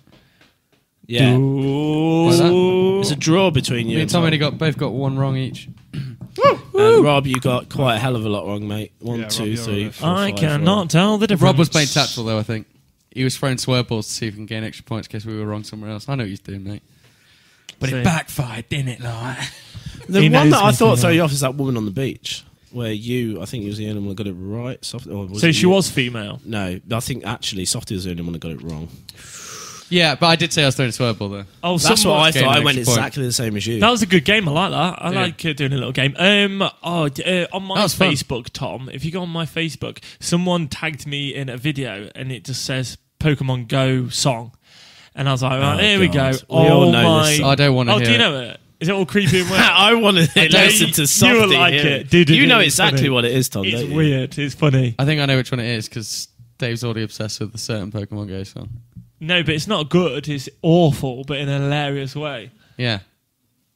Yeah.
Like that?
It's a draw between you
Me and Tom only both got one wrong each.
And Rob, you got quite a hell of a lot wrong, mate. 1,
Yeah,
2,
Rob,
3,
you're
4,
I
5,
cannot tell the difference.
Rob was playing tactical, though, I think. He was throwing swerve balls to see if he can gain extra points in case we were wrong somewhere else. I know what he's doing, mate. But
See.
it backfired, didn't it, like?
The
He
one
knows
that I
me
thought
too
threw
well.
you off is that woman on the beach, where I think you was the only one that got it right.
So she was female?
No, I think actually Softie was the only one that got it wrong.
Yeah, but I did say I was throwing a swerve ball, though.
Oh,
That's what I
gained
thought. I
an
went
extra point.
exactly the same as you.
That was a good game. I like that. I
Yeah.
like doing a little game. On my
That was fun.
Facebook, Tom, if you go on my Facebook, someone tagged me in a video and it just says Pokemon Go song. And I was like, right, here we go.
God. We all know this song.
I don't want to
Oh,
hear
do you
it.
know it? Is it all creepy and weird?
I want to listen to Softie.
You will like
hear
it. Dude,
you know
it's
exactly
funny.
what it is, Tom.
It's
don't you?
weird. It's funny.
I think I know which one it is, because Dave's already obsessed with a certain Pokemon Go song.
No, but it's not good. It's awful, but in a hilarious way.
Yeah.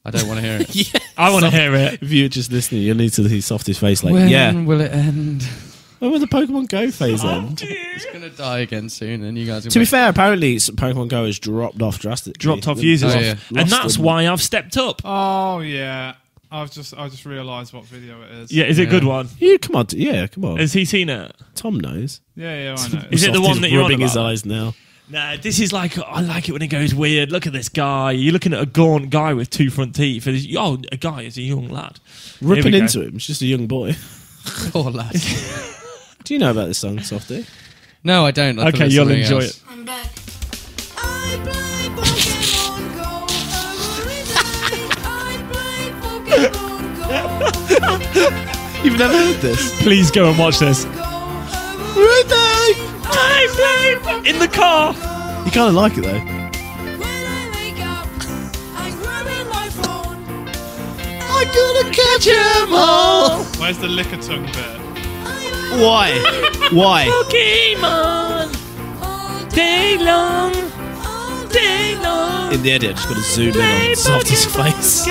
I don't want to hear it.
Yeah.
I want to hear it.
If you're just listening, you need to see Softie's face. Like,
When
yeah.
will it end?
When will the Pokemon Go phase end?
It's going to die again soon, and you guys are
To be fair, apparently Pokemon Go has dropped off drastically.
Dropped off users.
Oh,
off.
yeah.
And that's why I've stepped up.
Oh, yeah. I just realised what video it is.
Yeah, is it a good one?
You come on, come on.
Has he seen it?
Tom knows.
Yeah, I know.
Is it the
Softie's
one that you're on
rubbing his
about?
eyes now?
Nah, this is like, I like it when it goes weird. Look at this guy. You're looking at a gaunt guy with 2 front teeth. And a guy is a young lad.
Ripping into him. It's just a young boy.
Poor lad.
Do you know about this song, Softie?
No, I don't.
Okay, you'll enjoy it.
I'm back. I play Pokemon Go. I play Pokemon Go.
You've never heard this?
Please go and watch this. In the car.
You kind of like it, though.
When I wake up, I'm grabbing my phone.
I'm gonna catch 'em all.
Where's the lick a tongue bit?
Why? Why?
Pokemon. Day long. Day long.
In the edit, I just got to zoom in on Softie's face.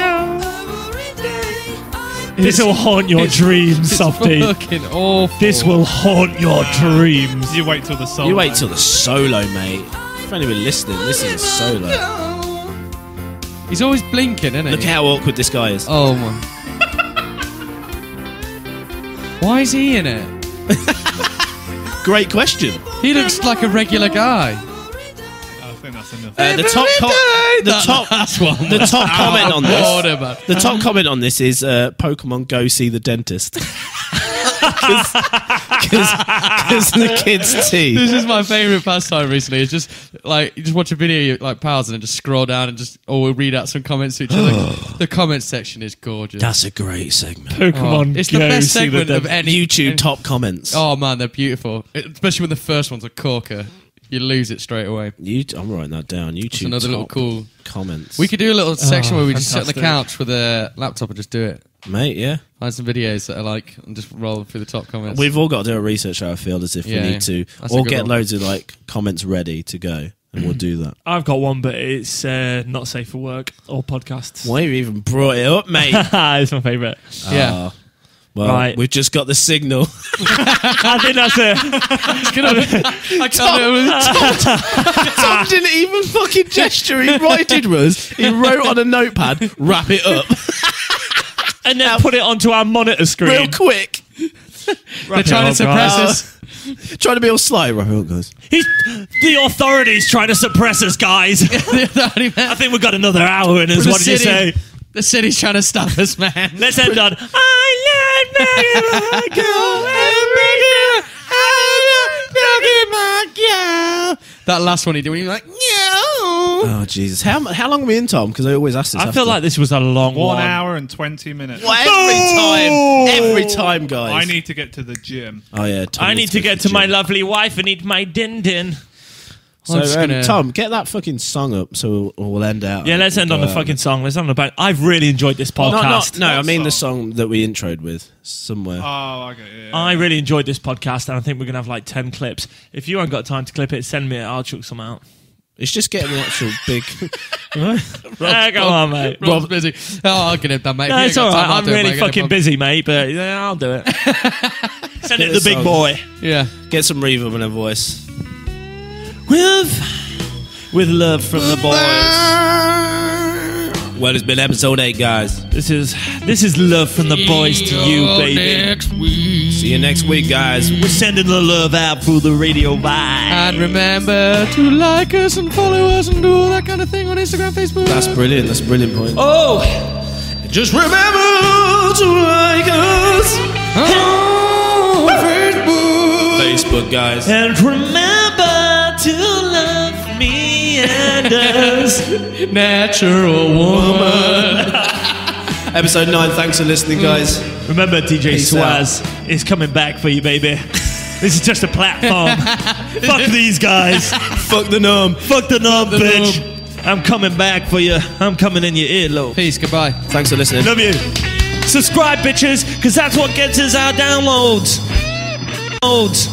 This will haunt your dreams, Softie.
Fucking awful.
This will haunt your dreams.
You wait till the solo.
You wait till the solo, mate. For anyone listening, this is solo.
He's always blinking, isn't he?
Look how awkward this guy is.
Oh my. Why is he in it?
Great question.
He looks like a regular guy.
I think that's enough.
The top comment on this. The top comment on this is Pokemon Go see the dentist. Because the kids' teeth.
This is my favourite pastime recently. It's just like you just watch a video like pals and then just scroll down and just we'll read out some comments to each other. The comment section is gorgeous.
That's a great segment.
Pokemon
It's the
Go
best
see the
segment of any
YouTube top comments.
Oh man, they're beautiful. Especially when the first one's a corker. You lose it straight away.
I'm writing that down. YouTube.
That's another little cool
comments.
We could do a little section where we just sit on the
fantastic.
couch with a laptop and just do it.
Mate, yeah.
Find some videos that are like, and just roll through the top comments.
We've all got to do a research how I feel as if we need to, or get loads of like comments ready to go, and we'll do that.
I've got one, but it's not safe for work or podcasts.
Why you even brought it up, mate?
It's my favourite.
Yeah.
Well,
Right.
we've just got the signal.
I think that's it.
Tom didn't even fucking gesture. What he did was he wrote on a notepad, wrap it up.
And then put it onto our monitor screen.
Real quick.
They're trying to suppress us.
Trying to be all sly. Wrap it up, guys.
The authorities trying to suppress us, guys. I think we've got another hour in us. What did you say?
The city's trying to stop us, man.
Let's end on.
That last one he did when he was like, no.
Oh, Jesus. How long are we in, Tom? Because I always ask this
I feel like this was a long
1
one.
hour and 20 minutes.
Well, every time, guys.
I need to get to the gym.
Oh, yeah. Tom
I
needs
need to get to my
gym.
lovely wife and eat my din-din.
So, Tom, get that fucking song up so we'll end out.
Yeah, let's end on the fucking song. Let's end on the I've really enjoyed this podcast.
No, I mean the song that we introed with somewhere.
Oh, okay. Yeah.
I really enjoyed this podcast, and I think we're going to have like 10 clips. If you haven't got time to clip it, send me it. I'll chuck some out.
It's just getting the actual big...
Come on, mate.
Rob's busy. Oh, I'll get it done, mate.
No,
If
it's
you ain't
all
got
right.
time, I'll
I'm
do it,
really
mate.
fucking busy, mate, but yeah, I'll do it. Send it to the big boy.
Yeah.
Get some reverb in her voice.
With love from the boys.
Well, it's been episode 8, guys.
This is love from the boys to you, baby.
See you next week, guys.
We're sending the love out through the radio vibe.
And remember to like us and follow us and do all that kind of thing on Instagram, Facebook.
That's brilliant. That's a brilliant point.
Oh,
Just remember to like us
on
Facebook, guys.
and remember to love me and us.
Natural woman.
Episode 9. Thanks for listening, guys.
Remember, DJ
Peace
Swaz is coming back for you, baby. This is just a platform. Fuck these guys.
Fuck the norm.
Fuck the knob, bitch. I'm coming back for you. I'm coming in your earlobe.
Peace. Goodbye.
Thanks for listening.
Love you. Subscribe, bitches, because that's what gets us our downloads. Odes.